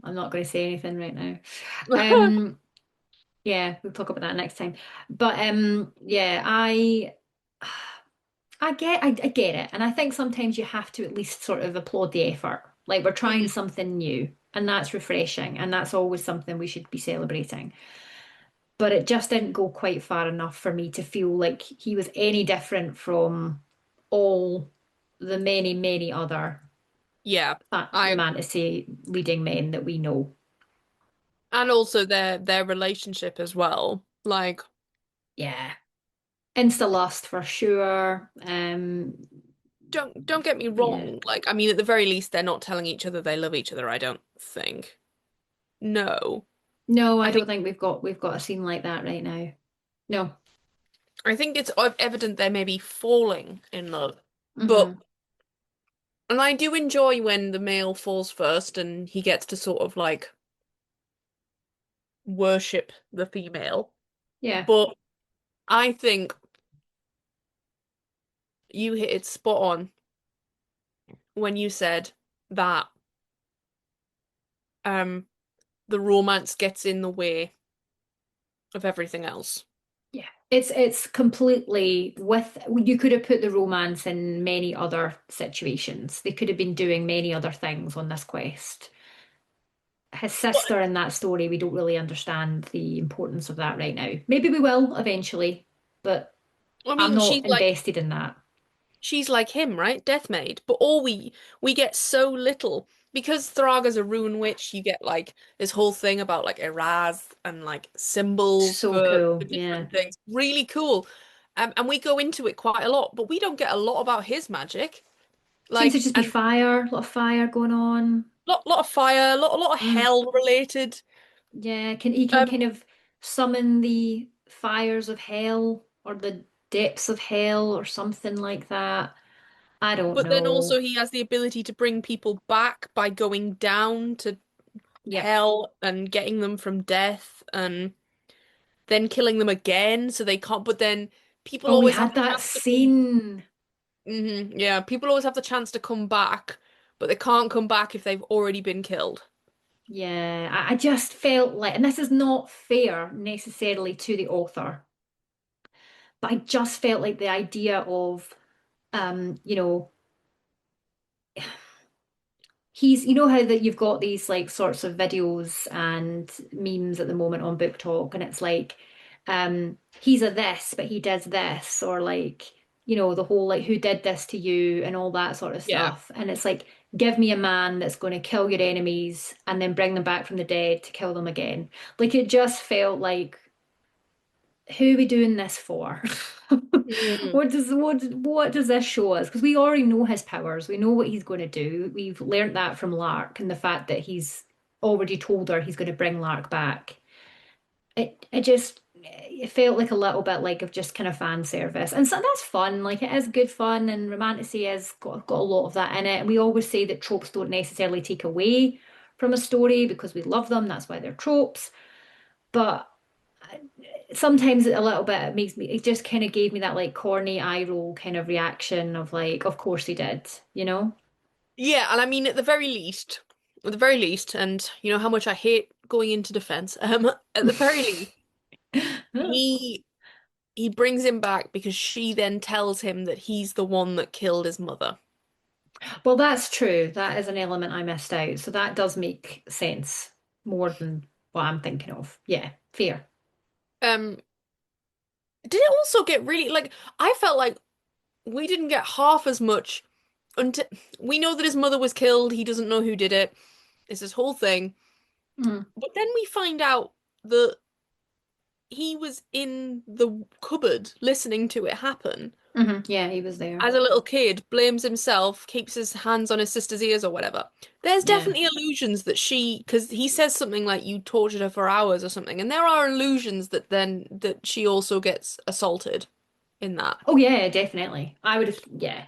I'm not going to say anything right now. Um, yeah, we'll talk about that next time. But yeah, I get it. And I think sometimes you have to at least sort of applaud the effort. Like we're trying something new, and that's refreshing, and that's always something we should be celebrating. But it just didn't go quite far enough for me to feel like he was any different from all the many, many other yeah, I agree. fantasy leading men that we know. And also their relationship as well. Like, Yeah. Insta lust for sure. don't get me Yeah. wrong. Like, I mean, at the very least, they're not telling each other they love each other, I don't think. No. No, I I don't think think we've got a scene like that right now. No. I think it's evident they're maybe falling in love. But Hmm. and I do enjoy when the male falls first and he gets to sort of like worship the female. Yeah. But I think you hit it spot on when you said that um the romance gets in the way of everything else. Yeah. It's completely with you could have put the romance in many other situations. They could have been doing many other things on this quest. His But sister in that story, we don't really understand the importance of that right now. Maybe we will eventually, but I I'm mean, not invested in that. she's like him, right? Death Maid. But all we get so little because Thraga's a rune witch. You get like this whole thing about like Eraz and like symbols So for cool. Yeah. different things. Really cool. And we go into it quite a lot, but we don't get a lot about his magic. Seems to Like just be and fire, a lot of fire going on. lot of fire, lot of Mm. hell related. Yeah, he can Um, kind of summon the fires of hell or the depths of hell or something like that. I don't but then know. also he has the ability to bring people back by going down to Yep. hell and getting them from death and then killing them again so they can't but then people Oh, we always have had the that chance to come scene. yeah, people always have the chance to come back, but they can't come back if they've already been killed. Yeah, I just felt like, and this is not fair necessarily to the author, but I just felt like the idea of, you know, you know how that you've got these like sorts of videos and memes at the moment on Book Talk, and it's like, he's a this, but he does this, or like, the whole like who did this to you and all that sort of Yeah. stuff. And it's like, give me a man that's going to kill your enemies and then bring them back from the dead to kill them again. Like it just felt like, who are we doing this for? Mm. What does this show us? Because we already know his powers. We know what he's going to do. We've learned that from Lark and the fact that he's already told her he's going to bring Lark back. It felt like a little bit like of just kind of fan service. And so that's fun. Like it is good fun and romantasy has got a lot of that in it. And we always say that tropes don't necessarily take away from a story because we love them. That's why they're tropes. But sometimes a little bit it just kind of gave me that like corny eye roll kind of reaction of like, of course he did, you know? Yeah, and I mean at the very least, and you know how much I hate going into defense. At the very least, he he brings him back because she then tells him that he's the one that killed his mother. Well, that's true. That is an element I missed out. So that does make sense more than what I'm thinking of. Yeah, fair. Um, did it also get really like I felt like we didn't get half as much until we know that his mother was killed, he doesn't know who did it. It's this whole thing. Mm. But then we find out that he was in the cupboard listening to it happen Yeah, he was there. as a little kid, blames himself, keeps his hands on his sister's ears or whatever. There's Yeah. definitely illusions that because he says something like you tortured her for hours or something, and there are illusions that she also gets assaulted in that. Oh yeah, definitely. I would have, yeah.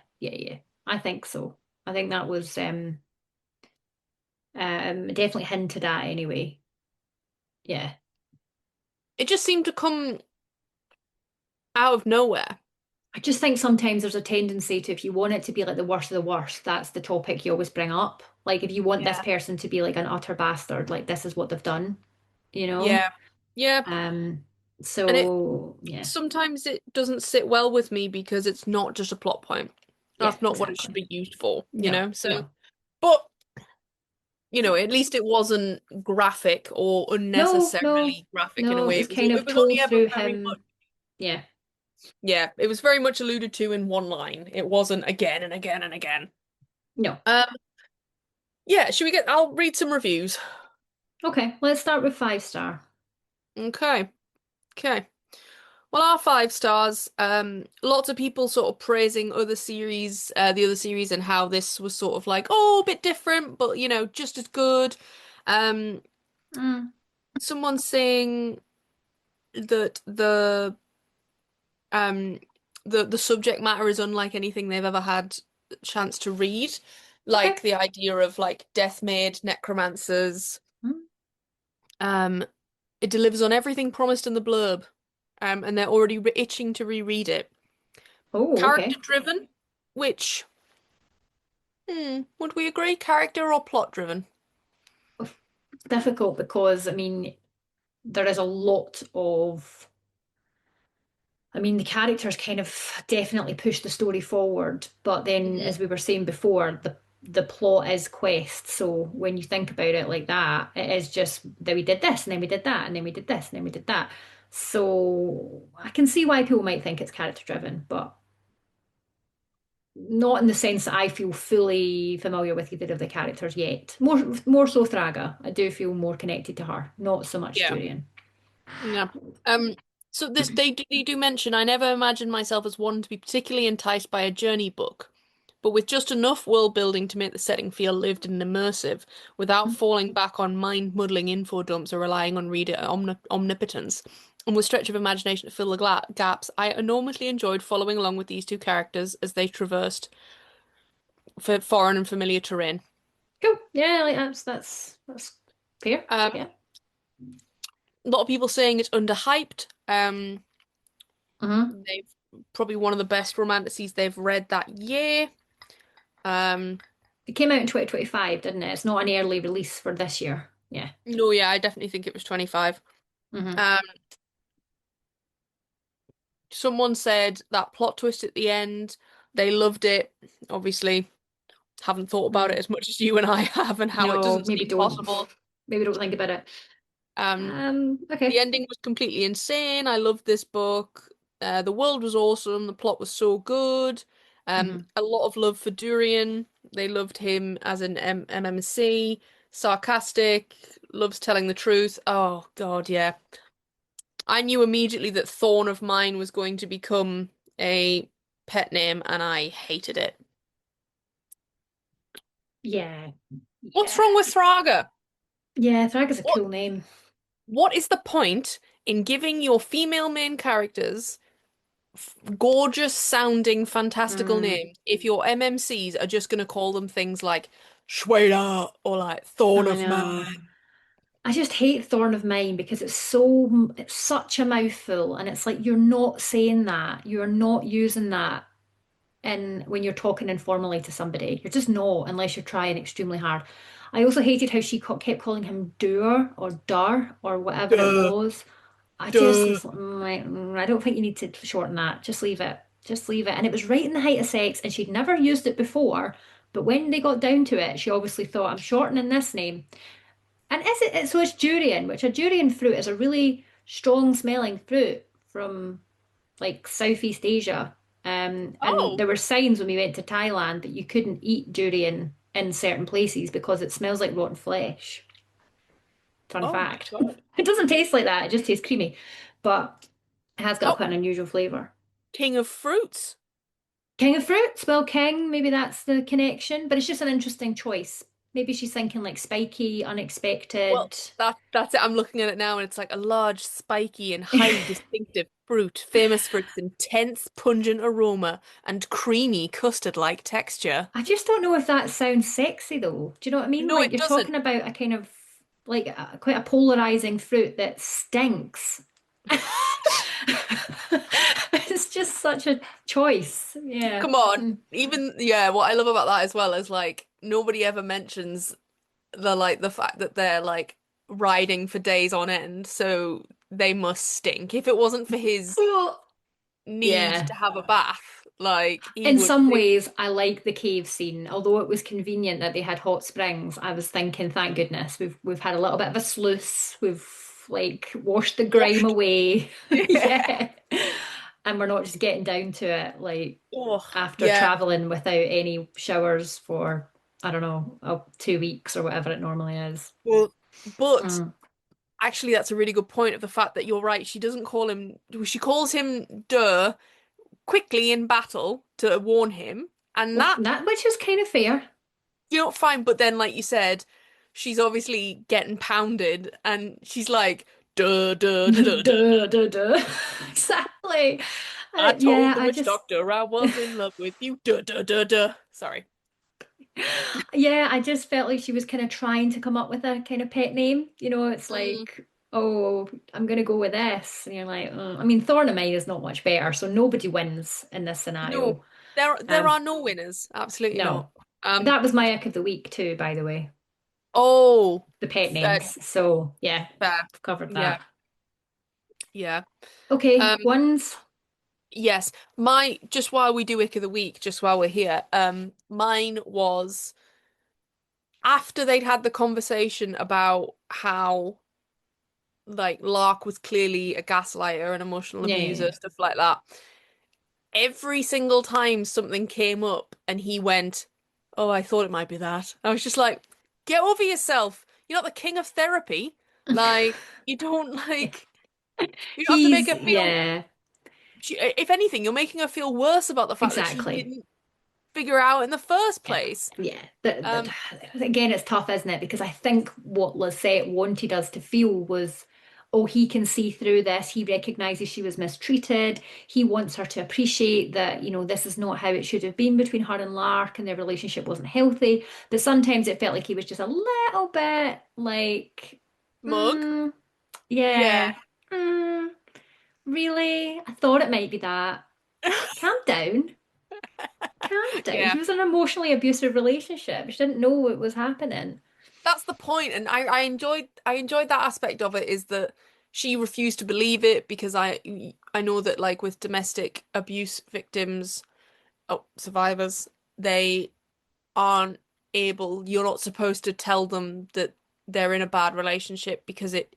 I think so. I think that was definitely hinted at anyway. Yeah. It just seemed to come out of nowhere. I just think sometimes there's a tendency to, if you want it to be like the worst of the worst, that's the topic you always bring up. Like if you want this Yeah. person to be like an utter bastard, like this is what they've done, you know? Yeah. Yeah. Um, And it so yeah. sometimes it doesn't sit well with me because it's not just a plot point. Yeah, That's not what it should exactly. be used for, you No, know? So, no. but, you know, at least it wasn't graphic or No, no, unnecessarily graphic in a no. It way. was kind It of was only told ever through very much, him. Yeah. yeah, it was very much alluded to in one line. It wasn't again and again and again. No. Um, yeah, I'll read some reviews. Okay, let's start with 5 star. Okay. Okay. Well, our 5 stars, lots of people sort of praising the other series and how this was sort of like, oh, a bit different, but you know, just as good. Um, Mm, someone saying that um the subject matter is unlike anything they've ever had a chance to read. okay. Like the idea of like death maid, necromancers. Mm. Um, it delivers on everything promised in the blurb. And they're already itching to reread it. Oh, Character okay. driven, which, would we agree? Character or plot driven? Difficult because I mean there is a lot of the characters kind of definitely push the story forward, but then Mhm. as we were saying before, the plot is quest. So when you think about it like that, it is just that we did this and then we did that and then we did this and then we did that. So I can see why people might think it's character driven, but not in the sense that I feel fully familiar with either of the characters yet. More so Thraga. I do feel more connected to her, not so much Yeah. Durian. Yeah. Um, so they do mention I never imagined myself as one to be particularly enticed by a journey book, but with just enough world building to make the setting feel lived and immersive, without falling back on mind-muddling info dumps or relying on reader omnipotence. And with stretch of imagination to fill the gaps, I enormously enjoyed following along with these two characters as they traversed for foreign and familiar terrain. Cool. Yeah, like that's fair. Um, Yeah. a lot of people saying it's underhyped. hmm They've probably one of the best romanticises they've read that year. Um, It came out in 2025, didn't it? It's not an early release for this year. Yeah. no, yeah, I definitely think it was 25. hmm Um, someone said that plot twist at the end, they loved it. Obviously, haven't thought about it Mm. as much as you and I have and how it No, doesn't maybe seem don't. possible. Maybe don't think about it. Um, the Okay. ending was completely insane. I loved this book. The world was awesome. The plot was so good. hmm A lot of love for Durian. They loved him as an MMC. Sarcastic, loves telling the truth. Oh God, yeah. I knew immediately that Thorn of Mine was going to become a pet name, and I hated it. Yeah. What's Yeah. wrong with Thraga? Yeah, Thrag is a What cool name. what is the point in giving your female main characters gorgeous sounding fantastical Mm, names if your MMCs are just gonna call them things like Shweta or like Thorn I of know. Man? I just hate Thorn of Mine because it's such a mouthful, and it's like you're not saying that. You're not using that in when you're talking informally to somebody. You're just not, unless you're trying extremely hard. I also hated how she kept calling him Doer or Dar or whatever it Duh, was. I just duh. was like, I don't think you need to shorten that. Just leave it. Just leave it. And it was right in the height of sex, and she'd never used it before. But when they got down to it, she obviously thought, I'm shortening this name. And is it so it's durian, which a durian fruit is a really strong smelling fruit from like Southeast Asia. And Oh, there were signs when we went to Thailand that you couldn't eat durian in certain places because it smells like rotten flesh. Fun oh my fact. God. It doesn't taste like that, it just tastes creamy. But it has got Oh, quite an unusual flavour. King of Fruits. King of fruits, well, king, maybe that's the connection, but it's just an interesting choice. Maybe she's thinking like spiky, Well, unexpected. that's it. I'm looking at it now and it's like a large, spiky, and highly distinctive fruit, famous for its intense, pungent aroma and creamy custard-like texture. I just don't know if that sounds sexy though. Do you know what I mean? No, Like it you're doesn't. talking about a kind of like quite a polarizing fruit that stinks. It's just such a choice. Yeah. Come on. Mm. Even yeah, what I love about that as well is like nobody ever mentions the fact that they're like riding for days on end, so they must stink. If it wasn't for his Well, need yeah. to have a bath, like he In would some ways, I like the cave scene. Although it was convenient that they had hot springs, I was thinking, thank goodness, we've had a little bit of a sluice. We've like washed the grime washed. away. Yeah. Yeah. And we're not just getting down to it like Oh, after yeah. traveling without any showers for, I don't know, 2 weeks or whatever it normally is. Well, but Mm. actually, that's a really good point of the fact that you're right. She doesn't call him, she calls him Dur quickly in battle to warn him. And Well, that, that which is kind of fair. you know, fine. But then, like you said, she's obviously getting pounded and she's like, duh, duh, duh, duh, duh. Duh, duh, duh. Exactly. I Yeah, told the I witch just doctor I was in love with you. Duh, duh, duh, duh. Sorry. Yeah, I just felt like she was kind of trying to come up with a kind of pet name. It's Mm, like, oh, I'm gonna go with this. And you're like, I mean, Thornamine is not much better, so nobody wins in this no, scenario. there Um, are no winners. Absolutely no. not. Um, That was my ick of the week too, by the way. oh, The pet fair, names. So yeah, fair. I've covered Yeah, that. yeah. Okay, Um, ones. yes. My just while we do Ick of the Week, just while we're here, mine was after they'd had the conversation about how like Lark was clearly a gaslighter and emotional Yeah. abuser, stuff like that. Every single time something came up and he went, "Oh, I thought it might be that." I was just like, "Get over yourself. You're not the king of therapy. Like, you don't like you don't have to make her feel Yeah, if anything, you're making her feel worse about the fact that she exactly. didn't figure out in the first Yeah, place." yeah. Um, Again, it's tough, isn't it? Because I think what Lisette wanted us to feel was, oh, he can see through this. He recognizes she was mistreated. He wants her to appreciate that, this is not how it should have been between her and Lark, and their relationship wasn't healthy. But sometimes it felt like he was just a little bit like, Mug. mm, Yeah. yeah, mm, really? I thought it might be that. Calm down. Calm down. Yeah. He was in an emotionally abusive relationship. She didn't know what was happening. That's the point, and I enjoyed that aspect of it is that she refused to believe it because I know that like with domestic abuse victims, oh, survivors, they aren't able, you're not supposed to tell them that they're in a bad relationship because it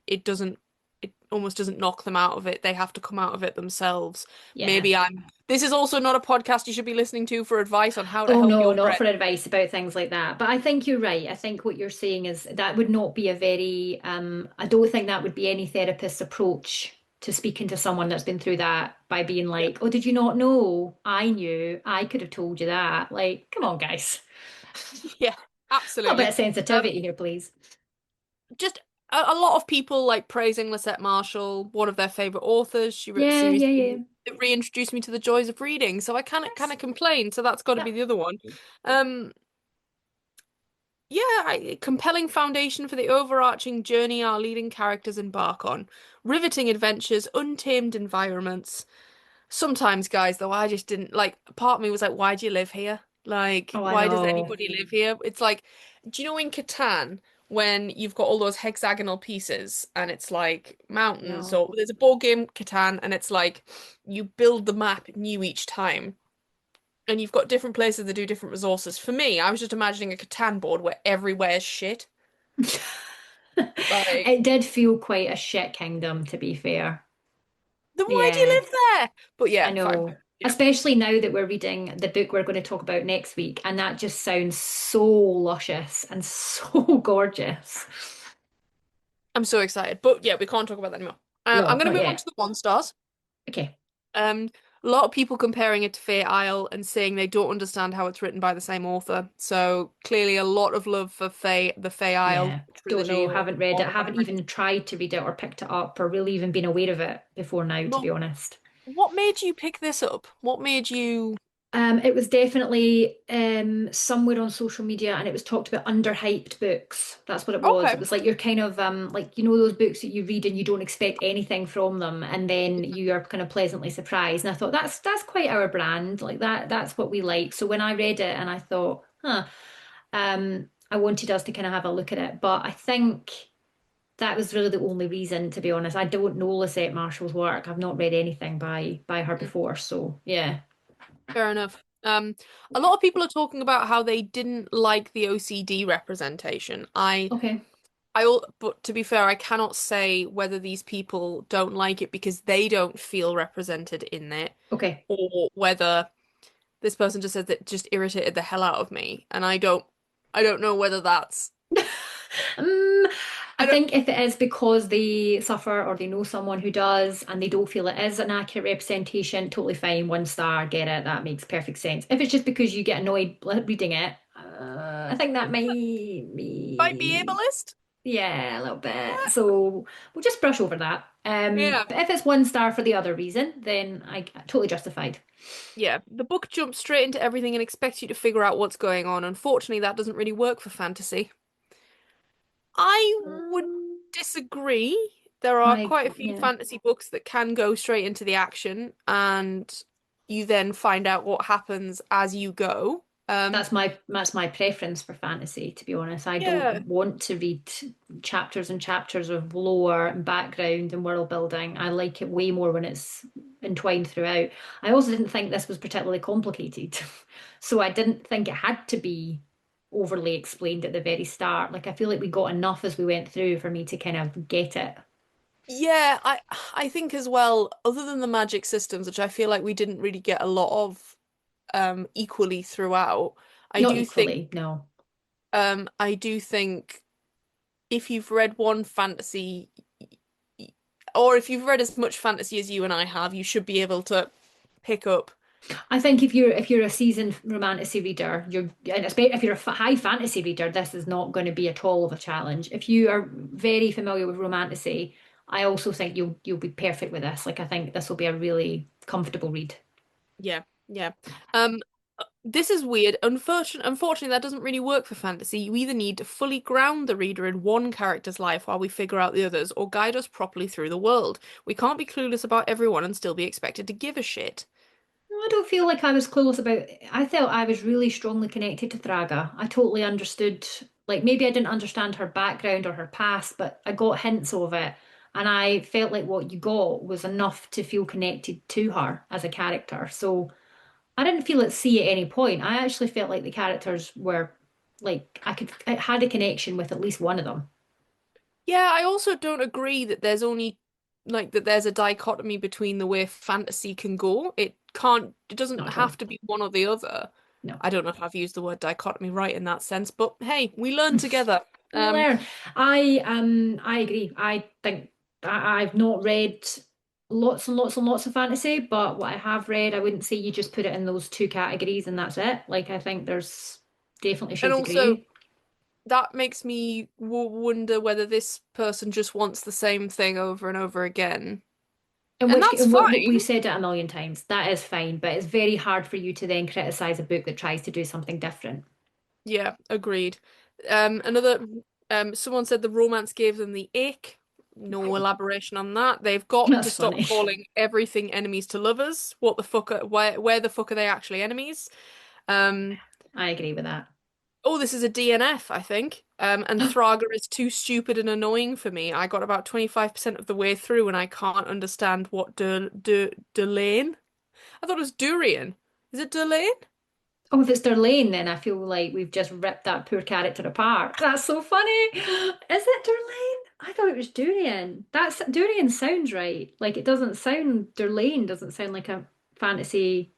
almost doesn't knock them out of it. They have to come out of it themselves. Yeah. Maybe this is also not a podcast you should be listening to for advice on how to Oh help no, your not friend. for advice about things like that. But I think you're right. I think what you're saying is that would not be a very, I don't think that would be any therapist's approach to speaking to someone that's been through that by being Yeah. like, oh, did you not know? I knew. I could have told you that. Like, come on, guys. Yeah, A little bit absolutely. of sensitivity here, please. just a lot of people like praising Lisette Marshall, one of their favorite authors. She wrote a Yeah, series yeah, yeah. that reintroduced me to the joys of reading, so I can't Yes. complain. So that's got to Yeah. be the other one. Um, yeah, compelling foundation for the overarching journey our leading characters embark on. Riveting adventures, untamed environments. Sometimes, guys, though, I just didn't like. Part of me was like, why do you live here? Like, Oh, I why does know. anybody live here? It's like, do you know in Catan when you've got all those hexagonal pieces and it's like mountains, No. or there's a board game Catan and it's like you build the map new each time and you've got different places that do different resources. For me, I was just imagining a Catan board where everywhere's shit. Like, It did feel quite a shit kingdom, to be fair. then why do you Yeah, live there? But I yeah, fine. know. Yeah. Especially now that we're reading the book we're going to talk about next week, and that just sounds so luscious and so gorgeous. I'm so excited. But yeah, we can't talk about that anymore. I'm No, going to not move on to yet. the one stars. Okay. A lot of people comparing it to Fair Isle and saying they don't understand how it's written by the same author. So clearly, a lot of love for the Fair Isle Yeah. Don't know, trilogy or haven't read it, or haven't even tried to read it or picked it up or really even been aware of it before now, to be Well, honest. what made you pick this up? What made you? It was definitely somewhere on social media and it was talked about underhyped books. That's what it was. Okay, It was like you're kind of like you know those books that you read and you don't expect anything from them and then you are kind of pleasantly surprised. And I thought that's quite our brand. Like that's what we like. So when I read it and I thought, I wanted us to kind of have a look at it. But I think that was really the only reason, to be honest. I don't know Lisette Marshall's work. I've not read anything by her before. So yeah. fair enough. A lot of people are talking about how they didn't like the OCD representation. Okay. But to be fair, I cannot say whether these people don't like it because they don't feel represented in it, Okay. or whether this person just said that just irritated the hell out of me, and I don't know whether that's Um, I I don't think if it is because they suffer or they know someone who does and they don't feel it is an accurate representation, totally fine. One star, get it. That makes perfect sense. If it's just because you get annoyed reading it, I think that might might be be, ableist. yeah, a little bit. So we'll just brush over that. Yeah. But if it's one star for the other reason, then I totally justified. Yeah, the book jumps straight into everything and expects you to figure out what's going on. Unfortunately, that doesn't really work for fantasy. I would disagree. There are quite a few Yeah. fantasy books that can go straight into the action and you then find out what happens as you go. That's my preference for fantasy, to be honest. I don't Yeah. want to read chapters and chapters of lore and background and world building. I like it way more when it's entwined throughout. I also didn't think this was particularly complicated. So I didn't think it had to be overly explained at the very start. Like I feel like we got enough as we went through for me to kind of get it. Yeah, I think as well, other than the magic systems, which I feel like we didn't really get a lot of equally throughout, I Not do think equally, no. I do think if you've read one fantasy or if you've read as much fantasy as you and I have, you should be able to pick up. I think if you're a seasoned romantasy reader, and especially if you're a high fantasy reader, this is not going to be at all of a challenge. If you are very familiar with romantasy, I also think you'll be perfect with this. Like I think this will be a really comfortable read. Yeah, yeah. Um, this is weird. Unfortunately, that doesn't really work for fantasy. You either need to fully ground the reader in one character's life while we figure out the others, or guide us properly through the world. We can't be clueless about everyone and still be expected to give a shit. I don't feel like I was clueless about. I felt I was really strongly connected to Thraga. I totally understood. Like maybe I didn't understand her background or her past, but I got hints of it, and I felt like what you got was enough to feel connected to her as a character. So. I didn't feel at sea at any point. I actually felt like the characters were like I had a connection with at least one of them. Yeah, I also don't agree that there's only like that there's a dichotomy between the way fantasy can go. It Not doesn't at all. have to be one or the other. No. I don't know if I've used the word dichotomy right in that sense, but hey, we learn together. We learn. I agree. I think I've not read lots and lots and lots of fantasy, but what I have read, I wouldn't say you just put it in those two categories and that's it. Like I think there's definitely And shades of also grey. that makes me w wonder whether this person just wants the same thing over and over again. In And which, that's we've fine. said it a million times, that is fine, but it's very hard for you to then criticize a book that tries to do something different. Yeah, agreed. Another someone said the romance gave them the ick. No elaboration on that. They've got to That's stop funny. calling everything enemies to lovers. What the fuck are, where the fuck are they actually enemies? Um, I agree with that. oh, this is a DNF, I think. And Thraga is too stupid and annoying for me. I got about 25% of the way through and I can't understand what Delane? I thought it was Durian. Is it Delane? Oh, if it's Darlene, then I feel like we've just ripped that poor character apart. That's so funny. Is it Darlene? I thought it was Durian. That's Durian sounds right. Like it doesn't sound Darlene doesn't sound like a fantasy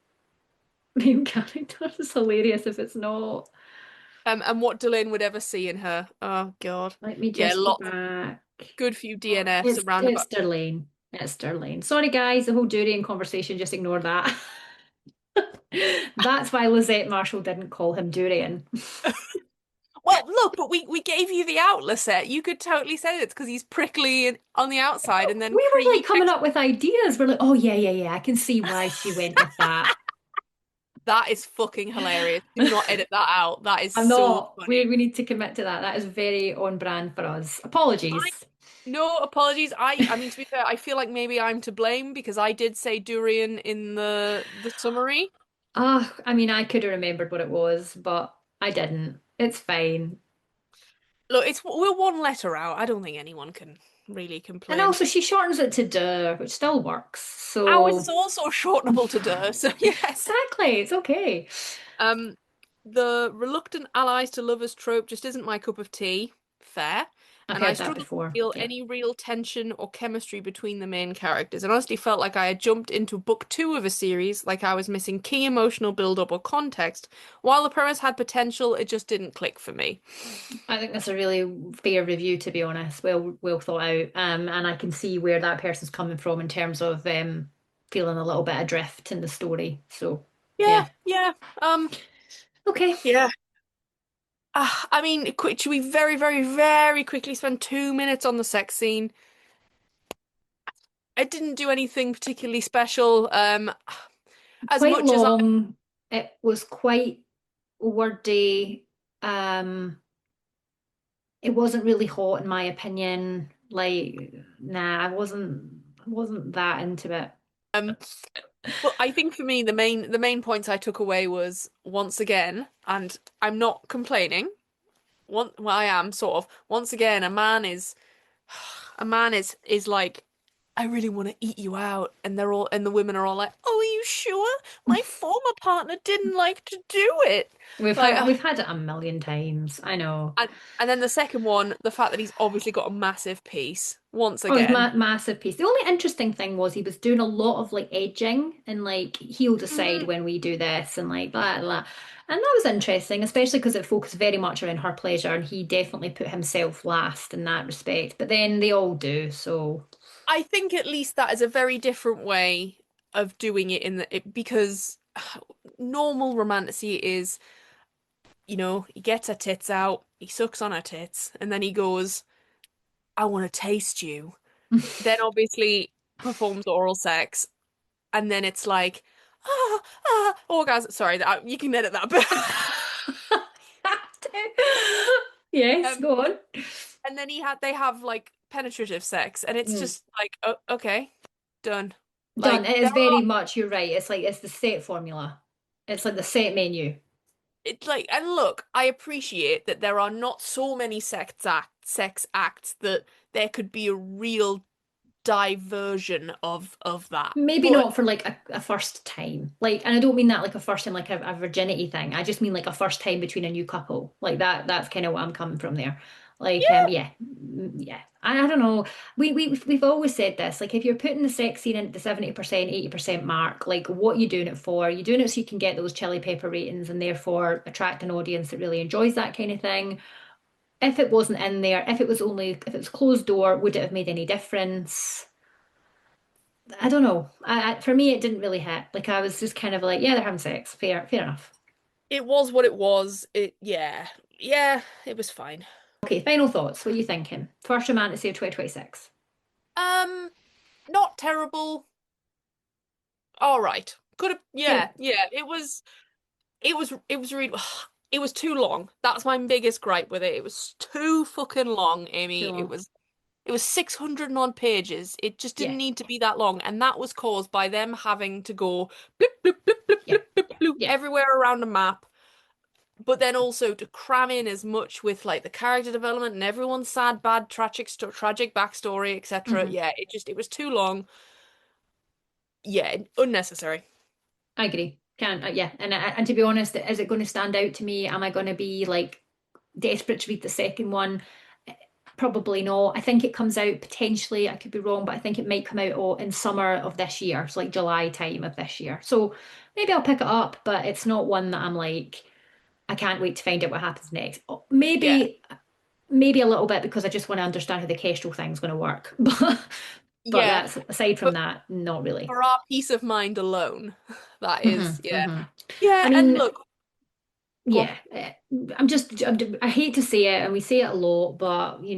main character. It's hilarious if it's not. And what Delane would ever see in her. Oh God. Let me Yeah, just go lots back. good few DNFs around It's about. Darlene. It's Darlene. Sorry guys, the whole Durian conversation, just ignore that. That's why Lisette Marshall didn't call him Durian. Well, look, but we gave you the out, Lisette. You could totally say it's because he's prickly on the outside and then We were like creamy coming next. up with ideas. We're like, oh yeah, yeah, yeah. I can see why she went with that. That is fucking hilarious. Do not edit that out. That is I'm so not. funny. We need to commit to that. That is very on brand for us. Apologies. I No apologies. I mean to be fair, I feel like maybe I'm to blame because I did say durian in the summary. Ah, I mean, I could have remembered what it was, but I didn't. It's fine. Look, we're one letter out. I don't think anyone can really And complain. also, she shortens it to "der," which still works. Ours is So also shortenable to der, so yes. exactly, it's okay. Um, the reluctant allies to lovers trope just isn't my cup of tea. Fair. I've And I heard that struggle to before. feel Yeah. any real tension or chemistry between the main characters. And honestly felt like I had jumped into book two of a series, like I was missing key emotional build-up or context. While the premise had potential, it just didn't click for me. I think that's a really fair review, to be honest. Well thought out. And I can see where that person's coming from in terms of feeling a little bit adrift in the story. So Yeah, yeah. yeah. Um, Okay. yeah. I mean, should we very, very, very quickly spend 2 minutes on the sex scene? It didn't do anything particularly special. As Quite much as I long. It was quite wordy. Um, it wasn't really hot in my opinion. Like, nah, I wasn't that into it. well, I think for me the main points I took away was once again, and I'm not complaining. Well, I am sort of. Once again, a man is like, I really want to eat you out, and the women are all like, oh, are you sure? My former partner didn't like to do it. Like, We've had it a million times. I know. and and then the second one, the fact that he's obviously got a massive piece. Once Oh, it was again. massive piece. The only interesting thing was he was doing a lot of like edging and like he'll decide Mhm. when we do this and like blah blah. And that was interesting, especially because it focused very much around her pleasure and he definitely put himself last in that respect. But then they all do, so I think at least that is a very different way of doing it because normal romantasy is, he gets her tits out, he sucks on her tits, and then he goes, I want to taste you. Then obviously performs oral sex, and then it's like, orgasm. Sorry, you can edit that bit. Yes, Um, go on. and then they have like penetrative sex, and it's Mm. just like, oh, okay, done. Done. Like It there is are very much, you're right. It's like it's the set formula. It's like the set menu. it's like, and look, I appreciate that there are not so many sex acts that there could be a real diversion of that. Maybe But not for like a first time. Like, and I don't mean that like a first time, like a virginity thing. I just mean like a first time between a new couple. Like that's kind of what I'm coming from there. Like, yeah, yeah, yeah. I don't know. We've always said this. Like, if you're putting the sex scene in at the 70%, 80% mark, like, what are you doing it for? You're doing it so you can get those chili pepper ratings and therefore attract an audience that really enjoys that kind of thing. If it wasn't in there, if it was closed door, would it have made any difference? I don't know. For me, it didn't really hit. Like I was just kind of like, yeah, they're having sex. Fair enough. It was what it was. Yeah, it was fine. Okay, final thoughts. What are you thinking? First romantasy of 2026. Um, Not terrible. All right. Could have, Good. yeah. It was really, it was too long. That's my biggest gripe with it. It was too fucking long, Too Amy. long. It was 600 and odd pages. It just Yeah, didn't need to be that long, and that was caused by them having to go bloop bloop bloop bloop yeah, bloop bloop yeah, bloop yeah. everywhere around a map, but then also to cram in as much with like the character development and everyone's sad, bad, tragic backstory, etc. Hmm. Yeah, it was too long. Yeah, unnecessary. I agree. Can yeah, and to be honest, is it going to stand out to me? Am I going to be like desperate to read the second one? Probably not. I think it comes out potentially, I could be wrong, but I think it might come out in summer of this year, so like July time of this year. So maybe I'll pick it up, but it's not one that I'm like, I can't wait to find out what happens next. Yeah, Maybe a little bit because I just want to understand how the Kestrel thing's going to work. But yeah. that's aside from But that, not really. for our peace of mind alone, that Hmm. is, yeah. Hmm. Yeah, I and mean, look, go on. yeah, I hate to say it, and we say it a lot, but we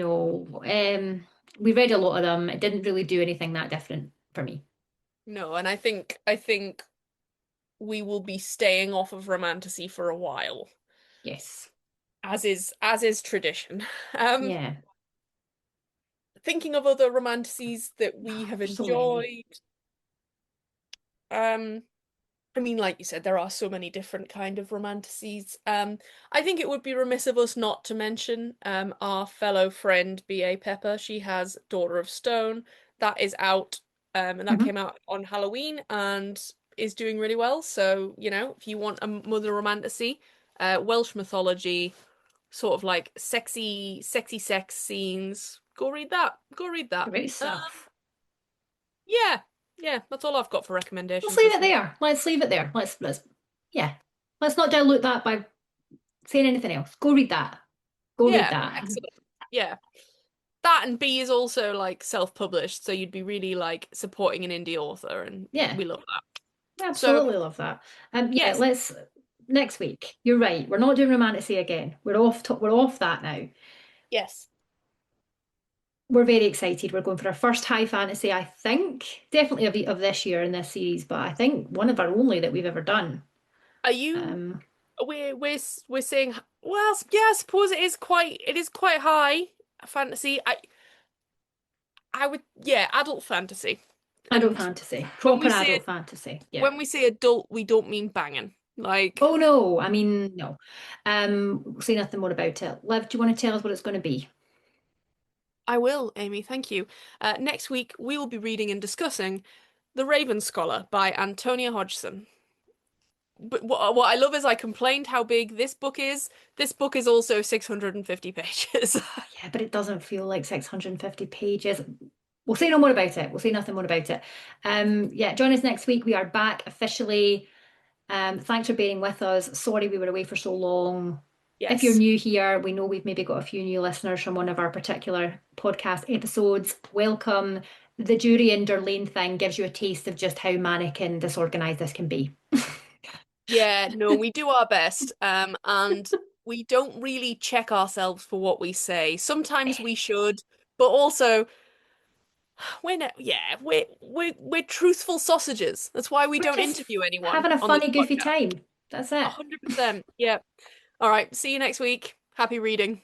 read a lot of them. It didn't really do anything that different for me. No, and I think we will be staying off of romantasy for a while, Yes. as is tradition. Um, Yeah. Thinking of other romantasies that we have There's so many. enjoyed. Um, I mean, like you said, there are so many different kind of romantasies. I think it would be remiss of us not to mention our fellow friend B.A. Pepper. She has Daughter of Stone. That is out, and that Hmm. came out on Halloween and is doing really well. So, if you want a mother romantasy, Welsh mythology, sort of like sexy sex scenes, go read that. Go read that. Great Uh, stuff. yeah, yeah, that's all I've got for Let's recommendations leave this it week. there. Let's leave it there. Yeah. Let's not dilute that by saying anything else. Go read that. Go read Yeah, that. excellent. Yeah. That and B is also like self-published, so you'd be really like supporting an indie author, and Yeah. we love that. So, Absolutely love that. Yeah, yes, let's next week. You're right. We're not doing romantasy again. We're off that now. yes. We're very excited. We're going for our first high fantasy, I think. Definitely of this year in this series, but I think one of our only that we've ever done. Are you Um, we're saying well, yeah, I suppose it is quite high fantasy. I would yeah, adult fantasy. adult And fantasy. when Proper we say adult fantasy. Yeah. when we say adult, we don't mean banging. Like Oh no, I mean no. Say nothing more about it. Liv, do you want to tell us what it's going to be? I will, Amy, thank you. Next week we will be reading and discussing The Raven Scholar by Antonia Hodgson. But what I love is I complained how big this book is. This book is also 650 pages. Yeah, but it doesn't feel like 650 pages. We'll say no more about it. We'll say nothing more about it. Yeah, join us next week. We are back officially. Thanks for being with us. Sorry we were away for so long. If you're Yes. new here, we know we've maybe got a few new listeners from one of our particular podcast episodes. Welcome. The Jury and Darlene thing gives you a taste of just how manic and disorganized this can be. Yeah, no, we do our best. And we don't really check ourselves for what we say. Sometimes we should, but also we're truthful sausages. That's why we We're don't just interview anyone having a on this funny, goofy podcast. time. That's it. 100%. Yeah. All right. See you next week. Happy reading.